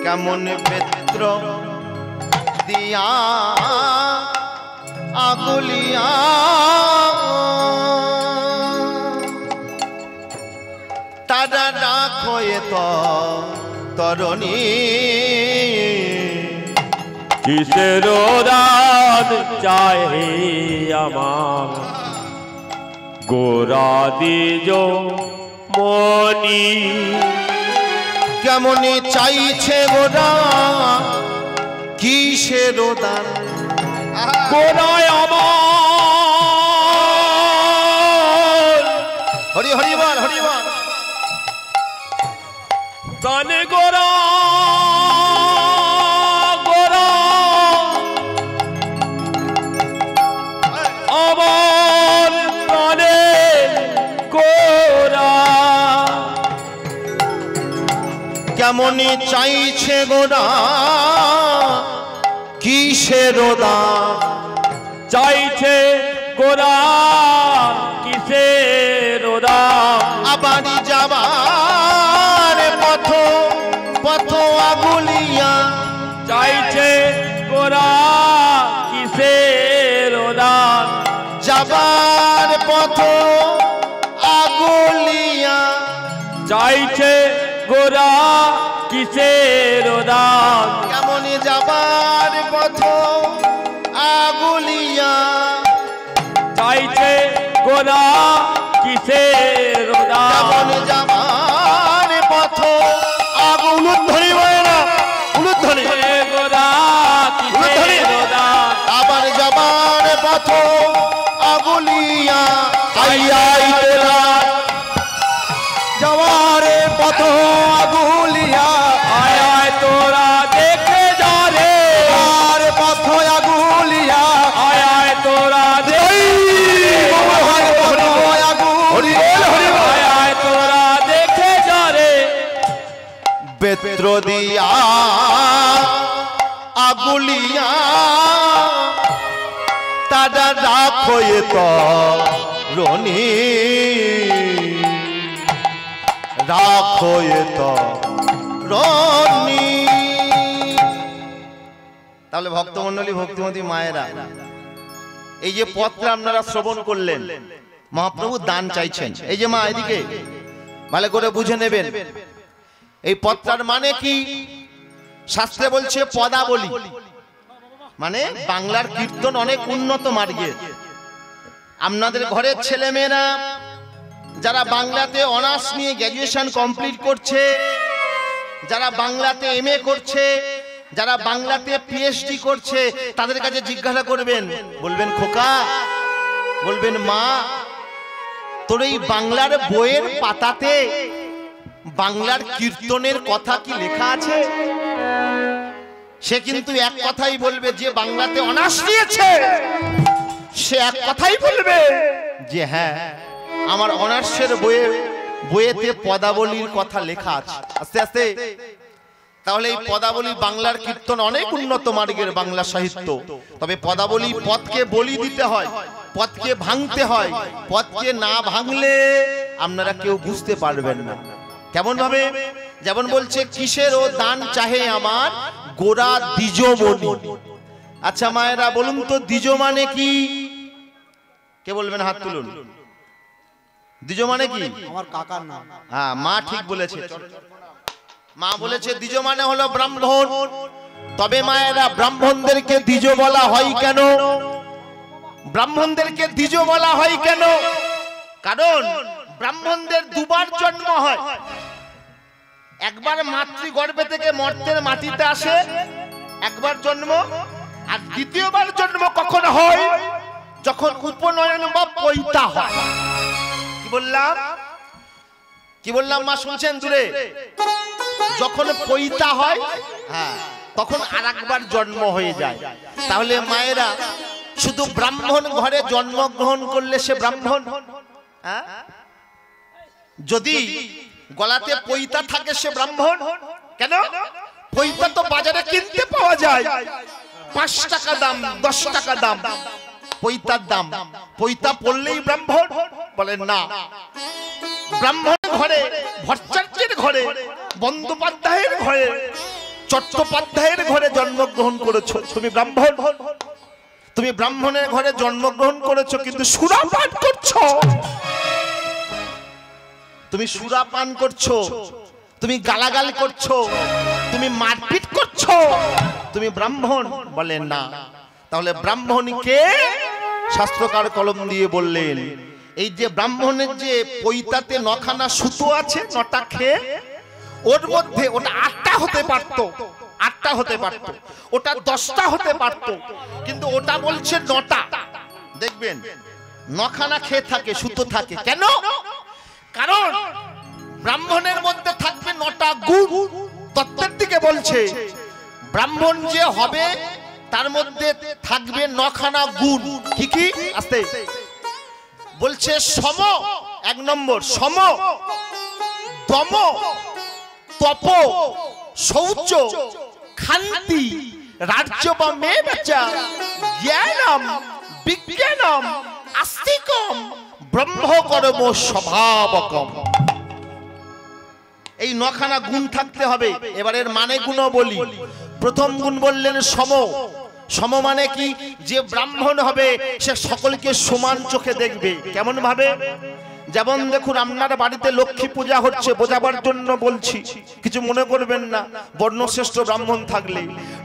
কেমন বেত্র দিয়া আগুলিয়া তারা রাখো তো তরণী কিসের দান চাহে আমার গোরা দিজ মনি কেমন চাইছে গোরা কিসের দান গোরায় আমার হরি হরিবার হরিবার প্রাণে গোরা গোরা আমার প্রাণে গোরা কেমন চাইছে গোরা কিসের দান চাইছে গোরা কিসের দান আবার যাবার পথ পথ আগুলিয়া চাইছে গোরা কিসের দান যাবার পথ আগুলিয়া চাইছে গোরা কিসের দান কেমন যাবার পথ আগুলিয়া চাইছে গোরা কিসের দান কেমন যাবার পথ আগুন ধরি না উলুধ্বনি গোরা কিসের দান আবার যাবার পথ আগুলিয়া আইয়াই তেরা যাওয়ার পথ আগুলিয়া আয় আয় তোরা দেখে যা রে আর পথ আগুলিয়া আয় আয় তোরা আয় আয় তোরা দেখে যা রে বেত্র দিয়া আগুলিয়া তারা রাখো তো রনি রাখো তো রনি। তাহলে ভক্তমণ্ডলী ভক্তিমতী মায়েরা এই যে পত্র আপনারা শ্রবণ করলেন মহাপ্রভু দান চাইছেন। এই যে মা এদিকে ভালো করে বুঝে নেবেন এই পত্রার মানে কি। শাস্ত্রে বলছে পদাবলী মানে বাংলার কীর্তন অনেক উন্নত মার্গের। আপনাদের ঘরের ছেলেমেয়েরা যারা বাংলাতে অনার্স নিয়ে গ্র্যাজুয়েশন কমপ্লিট করছে, যারা বাংলাতে এমএ করছে, যারা বাংলাতে পিএইচডি করছে, তাদের কাছে জিজ্ঞাসা করবেন, বলবেন খোকা, বলবেন মা, তোর এই বাংলার বইয়ের পাতাতে বাংলার কীর্তনের কথা কি লেখা আছে? সে কিন্তু এক কথাই বলবে, যে বাংলাতে অনার্স নিয়েছে সে এক কথাই বলবে যে হ্যাঁ আমার অনার্সের বইয়েতে পদাবলীর কথা লেখা আছে। আস্তে আস্তে তাহলে এই পদাবলী বাংলার কীর্তন অনেক উন্নত মার্গের বাংলা সাহিত্য। তবে পদাবলী পদকে বলি দিতে হয়, পদকে ভাঙতে হয়। পদকে না ভাঙলে আপনারা কেউ বুঝতে পারবেন না। কেমন ভাবে? যেমন বলছে কিসের ও দান চাহে আমার গোরা দ্বিজমণি। আচ্ছা মায়েরা বলুন তো দ্বিজ মানে কি? কে বলবেন হাত তুলুন। দ্বিজ মানে কি? আমার কাকার নাম। হ্যাঁ মা ঠিক বলেছে, মা বলেছে দ্বিজ মানে হলো ব্রাহ্মণ। তবে মায়েরা ব্রাহ্মণদেরকে দ্বিজ বলা হয় কেন? ব্রাহ্মণদেরকে দ্বিজ বলা হয় কেন? কারণ ব্রাহ্মণদের দুবার জন্ম হয়। একবার মাতৃগর্ভে থেকে মর্তের মাটিতে আসে একবার জন্ম, আর দ্বিতীয়বার জন্ম কখন হয়? যখন উপনয়ন বা পৈতা হয়। কি বললাম? কি বললাম মা শুনছেন দূরে? যখন পৈতা হয়, হ্যাঁ তখন আরেকবার জন্ম হয়ে যায়। তাহলে মায়েরা শুধু ব্রাহ্মণ ঘরে জন্মগ্রহণ করলে সে ব্রাহ্মণ? হ্যাঁ, যদি গলাতে পৈতা থাকে সে ব্রাহ্মণ কেন? পৈতা তো বাজারে কিনতে পাওয়া যায়, 5 টাকা দাম 10 টাকা দাম পৈতার দাম। পৈতা পড়লেই ব্রাহ্মণ? বলেন না। ব্রাহ্মণ ঘরে, ভট্টাচার্যের ঘরে, বন্দ্যোপাধ্যায়ের ঘরে, চট্টোপাধ্যায়ের ঘরে জন্মগ্রহণ করেছো, তুমি ব্রাহ্মণ। তুমি ব্রাহ্মণের ঘরে জন্মগ্রহণ করেছো কিন্তু সুরাপান করছো। তুমি সুরাপান করছো, তুমি গালাগালি করছো, তুমি মারপিট করছো, তুমি ব্রাহ্মণ? বলেন না। তাহলে ব্রাহ্মণকে শাস্ত্রকার কলম দিয়ে বললেন এই যে ব্রাহ্মণের যে পৈতাতে 9খানা সুতো আছে, 9টা খেয়ে, ওর মধ্যে ওটা 8টা হতে পারতো, 8টা হতে পারতো, ওটা 10টা হতে পারতো, কিন্তু ওটা বলছে 9টা। দেখবেন 9খানা খেয়ে থাকে, সুতো থাকে কেন? কারণ ব্রাহ্মণের মধ্যে থাকবে 9টা গুণ। তত্ত্বের দিকে বলছে ব্রাহ্মণ যে হবে তার মধ্যে থাকবে 9খানা গুণ। কি কি? আস্তে বলছে সম, 1 নম্বর সম, দম, তপ, শৌচ, ক্ষান্তি, রাজ্য বা মেয়ে বাচ্চা, জ্ঞানম, বিজ্ঞানম, আস্তিকম, ব্রহ্মকর্ম স্বভাবকম। এই 9খানা গুণ থাকতে হবে। এবার এর মানে গুণও বলি। প্রথম গুণ বললেন সম। সম মানে কি? যে ব্রাহ্মণ হবে সে সকলকে সমান চোখে দেখবে। কেমন ভাবে? যেমন দেখুন আপনার বাড়িতে লক্ষ্মী পূজা হচ্ছে, বোঝাবার জন্য বলছি, কিছু মনে করবেন না। বর্ণশ্রেষ্ঠ ব্রাহ্মণ থাকলে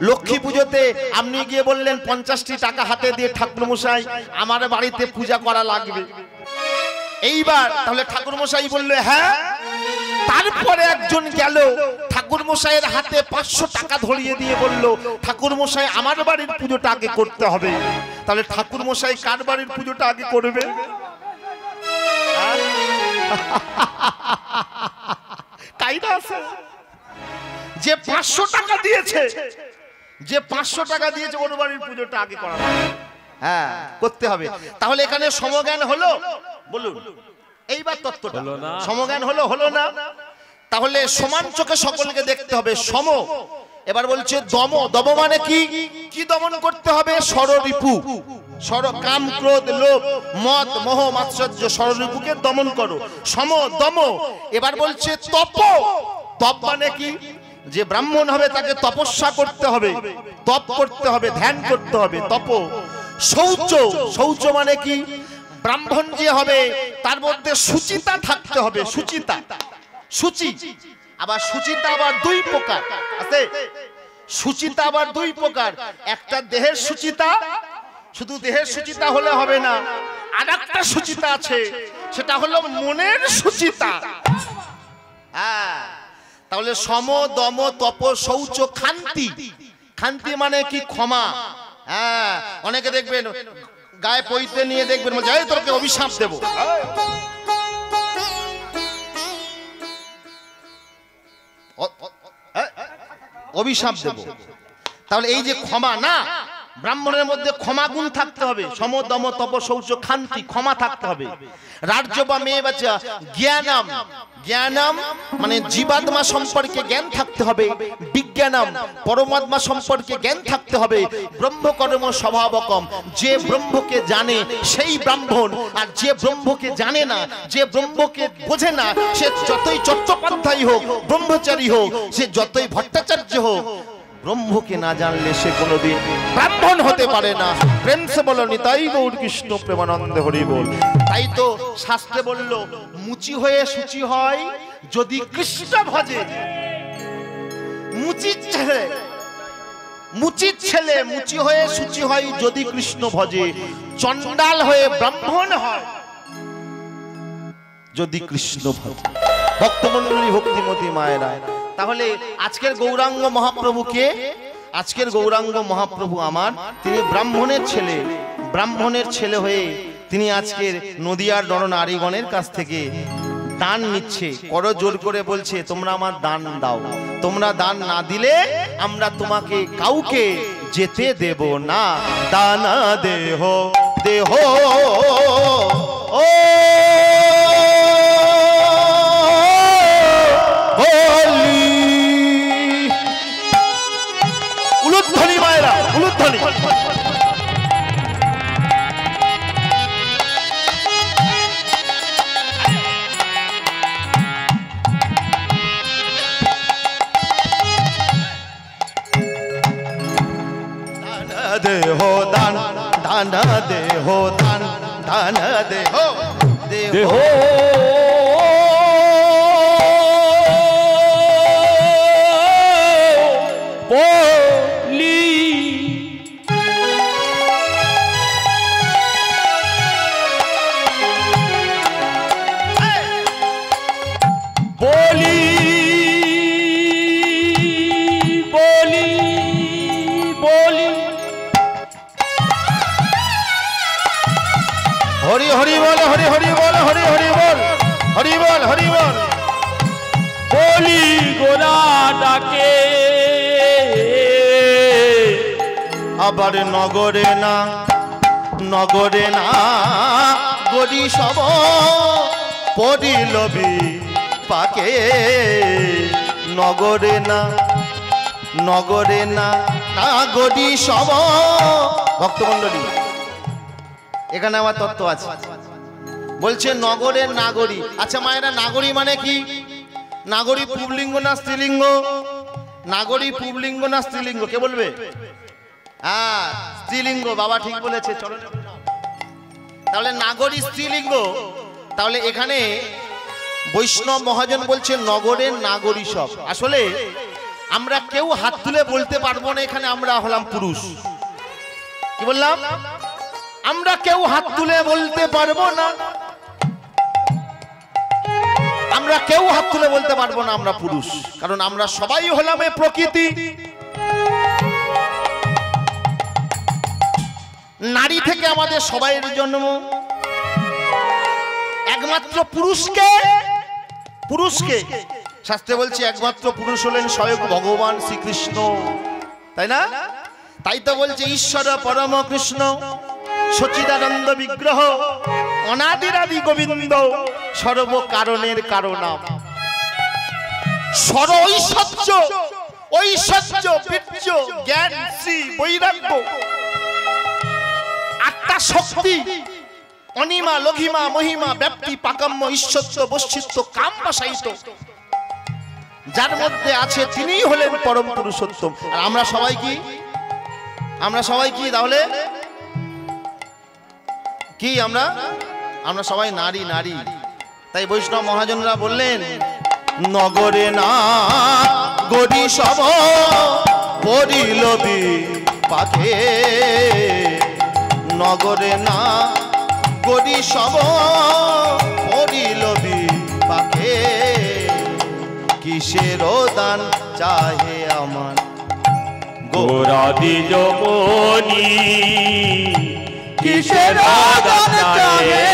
লক্ষ্মী পুজোতে আপনি গিয়ে বললেন 50টি টাকা হাতে দিয়ে ঠাকুরমশাই আমার বাড়িতে পূজা করা লাগবে। এইবার তাহলে ঠাকুরমশাই বললে হ্যাঁ। তারপরে একজন গেল ঠাকুরমশাইয়ের হাতে 500 টাকা ধরিয়ে দিয়ে বলল ঠাকুরমশাই আমার বাড়ির পুজোটা আগে করতে হবে। তাহলে ঠাকুরমশাই কার বাড়ির পুজোটা আগে করবে? কাইদা আছে। যে 500 টাকা দিয়েছে, যে 500 টাকা দিয়েছে ওর বাড়ির পুজোটা আগে করা হবে। হ্যাঁ করতে হবে। তাহলে এখানে সমজ্ঞান হলো? বলুন এইবার তত্ত্বটা সমজ্ঞান হলো? হলো না। তাহলে সমান চোখে সকলকে দেখতে হবে, সম। এবার বলছে দম। দম মানে কি? কি দমন করতে হবে? ষড়রিপু, কাম, ক্রোধ, লোভ, মদ, মোহ, মাৎসর্য, ষড়রিপুকে দমন করো। সম, দম। এবার বলছে তপ। তপ মানে কি? যে ব্রাহ্মণ হবে তাকে তপস্যা করতে হবে, তপ করতে হবে, ধ্যান করতে হবে, তপ। শৌচ। শৌচ মানে কি? ব্রাহ্মণ যে হবে তার মধ্যে সুচিতা থাকতে হবে। সুচিতা, সুচি। আবার সুচিতা আবার 2 প্রকার আছে। সুচিতা আবার 2 প্রকার। একটা দেহের সুচিতা, শুধু দেহের সুচিতা হলে হবে না, আরেকটা সুচিতা আছে, সেটা হলো মনের সুচিতা। হ্যাঁ, তাহলে সম, দম, তপ, শৌচ, ক্ষান্তি। ক্ষান্তি মানে কি? ক্ষমা। হ্যাঁ, অনেকে দেখবেন গায়ে পইতে নিয়ে দেখবেন বলছে এই তোকে অভিশাপ দেব। অভিশাপ দেব। তাহলে এই যে ক্ষমা না, ব্রাহ্মণের মধ্যে ক্ষমা গুণ থাকতে হবে, সম দম তপ শৌচ ক্ষান্তি, ক্ষমা থাকতে হবে। রাজ্য বা মেয়ে বাচ্চা জ্ঞানাম, জ্ঞানাম মানে জীবাত্মা সম্পর্কে জ্ঞান থাকতে হবে। বিজ্ঞানাম পরমাত্মা সম্পর্কে জ্ঞান থাকতে হবে। ব্রহ্মকর্ম স্বভাবকম, যে ব্রহ্মকে জানে সেই ব্রাহ্মণ, আর যে ব্রহ্মকে জানে না, যে ব্রহ্মকে বোঝে না, সে যতই চট্টোপাধ্যায় হোক, ব্রহ্মচারী হোক, সে যতই ভট্টাচার্য হোক, ব্রহ্মকে না জানলে সে কোনোদিন ব্রাহ্মণ হতে পারে না। প্রেম সে বলো নিতাই গৌর কৃষ্ণ প্রেমানন্দে হরি বল। তাই তো শাস্ত্রে বলল, মুচি হয়ে শুচি হয় যদি কৃষ্ণ ভজে। মুচির ছেলে মুচি হয়ে শুচি হয় যদি কৃষ্ণ ভজে। চণ্ডাল হয়ে ব্রাহ্মণ হয় যদি কৃষ্ণ ভজে। ভক্তমণ্ডলী, ভক্তিমতী মায়েরা, তাহলে আজকের গৌরাঙ্গ মহাপ্রভুকে, আজকের গৌরাঙ্গ মহাপ্রভু আমার, তিনি ব্রাহ্মণের ছেলে। ব্রাহ্মণের ছেলে হয়ে তিনি আজকের নদিয়ার নরনারীগণের কাছ থেকে দান নিচ্ছে। করো জোর করে বলছে, তোমরা আমার দান দাও, তোমরা দান না দিলে আমরা তোমাকে কাউকে যেতে দেব না। দানা দেহ দেহ ও উলুধ্বনি মায়েরা, উলুধ্বনি। দেহ দান, দান দেহ দান, দান দেহ দেহ বলি বলি বলি বলি হরি হরি বল, হরি হরি বল, হরি হরি বল, হরি বল, হরি বল। বলি গোরা ডাকে আবার নগরে না, নগরে না গরি সব পরিলবি পাকে। নগরে না, নগরে না না গরি সব। ভক্তমণ্ডলী, এখানে আমার তত্ত্ব আছে। বলছে নগরের নাগরী। আচ্ছা মায়েরা, নাগরী মানে কি? নাগরী পুংলিঙ্গ না স্ত্রীলিঙ্গ? নাগরী পুংলিঙ্গ না স্ত্রীলিঙ্গ? কে বলবে? হ্যাঁ, স্ত্রীলিঙ্গ। বাবা ঠিক বলেছে, চরণে প্রণাম। তাহলে নাগরী স্ত্রীলিঙ্গ। তাহলে এখানে বৈষ্ণব মহাজন বলছে নগরের নাগরী সব। আসলে আমরা কেউ হাত তুলে বলতে পারবো না এখানে আমরা হলাম পুরুষ। কি বললাম? আমরা কেউ হাত তুলে বলতে পারবো না, আমরা কেউ হাত তুলে বলতে পারবো না আমরা পুরুষ, কারণ আমরা সবাই হলাম এ প্রকৃতি। নারী থেকে আমাদের সবাইয়ের জন্ম। একমাত্র পুরুষকে, পুরুষকে শাস্ত্রে বলছে একমাত্র পুরুষ হলেন স্বয়ং ভগবান শ্রীকৃষ্ণ, তাই না? তাই তো বলছে ঈশ্বর পরম কৃষ্ণ সচিদানন্দ বিগ্রহ অনাদিরাদি গোবিন্দ সর্ব কারণের কারণা। সর ঐশ্বর্য, ঐশ্বর্য বীর্য জ্ঞান শ্রী বৈরাগ্য, আটটা শক্তি অনিমা লঘিমা মহিমা ব্যাপ্তি পাকাম্য ঈশ্বর বশ্চিত্য কাম বাসায়িত, যার মধ্যে আছে তিনিই হলেন পরম পুরুষোত্তম। আর আমরা সবাই কি? আমরা সবাই কি তাহলে? কি আমরা? আমরা সবাই নারী, নারী। তাই বৈষ্ণব মহাজনরা বললেন নগরে না গরি সব পরিলবি পাকে। নগরে না গরি সব পরিলবি পাকে। কিসের দান চাহে আমার গোরা দ্বিজ মনি, কিসের দান চাহে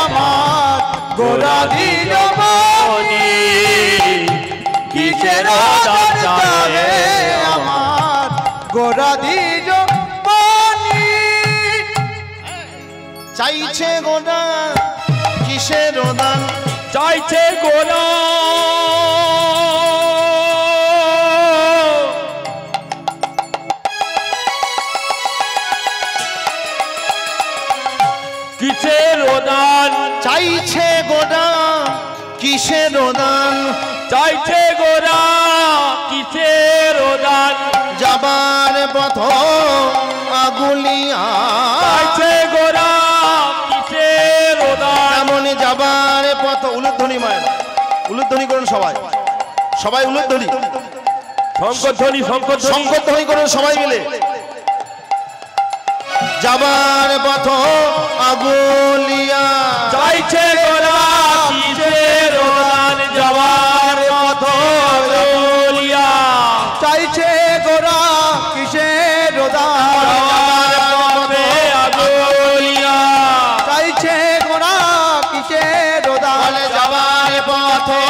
আমার গোরা দ্বিজ মনি, কিসের দান চাহে আমার গোরা দ্বিজ মনি। চাইছে গোদান কিসের দান চাইছে গোনা কিসের দান চাইছে গোদান কিসের দান চাইছে গোনা কিসের দান যাবার পথ আগুলিয়া চাইছে গোনা কিসের দান এমন যাবার পথ উলুধ্বনি মায়ের উলুধ্বনি করুন সবাই সবাই উলুধ্বনি শঙ্করধ্বনি শঙ্করধ্বনি সংকটধ্বনি করুন সবাই মিলে যাবার পথ আগুলিয়া চাইছে গোনা কিসের দান যাবার পথ আগুলিয়া চাইছে গোরা কিসের দান পথে আগুলিয়া চাইছে গোরা কিসের দান বলে যাবার পথে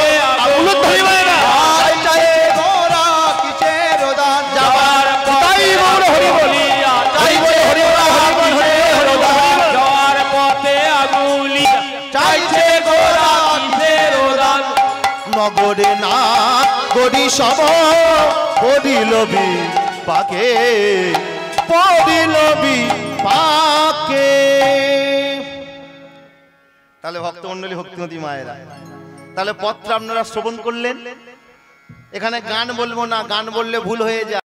উলুধ্বনি মায়েরা চাইছে গোরা কিসের দান যাবার পথে আগুলিয়া চাইছে গোনা কিসের দান যাবার পথে আগুলিয়া চাইছে গোনা কিসের দান নগরে না গড়ি সব পড়িলবি পাকে পড়িলবি পাকে তাহলে ভক্তমণ্ডলী ভক্তিমতী মায়েরা তাহলে পত্র আপনারা শ্রবণ করলেন এখানে গান বলবো না গান বললে ভুল হয়ে যায়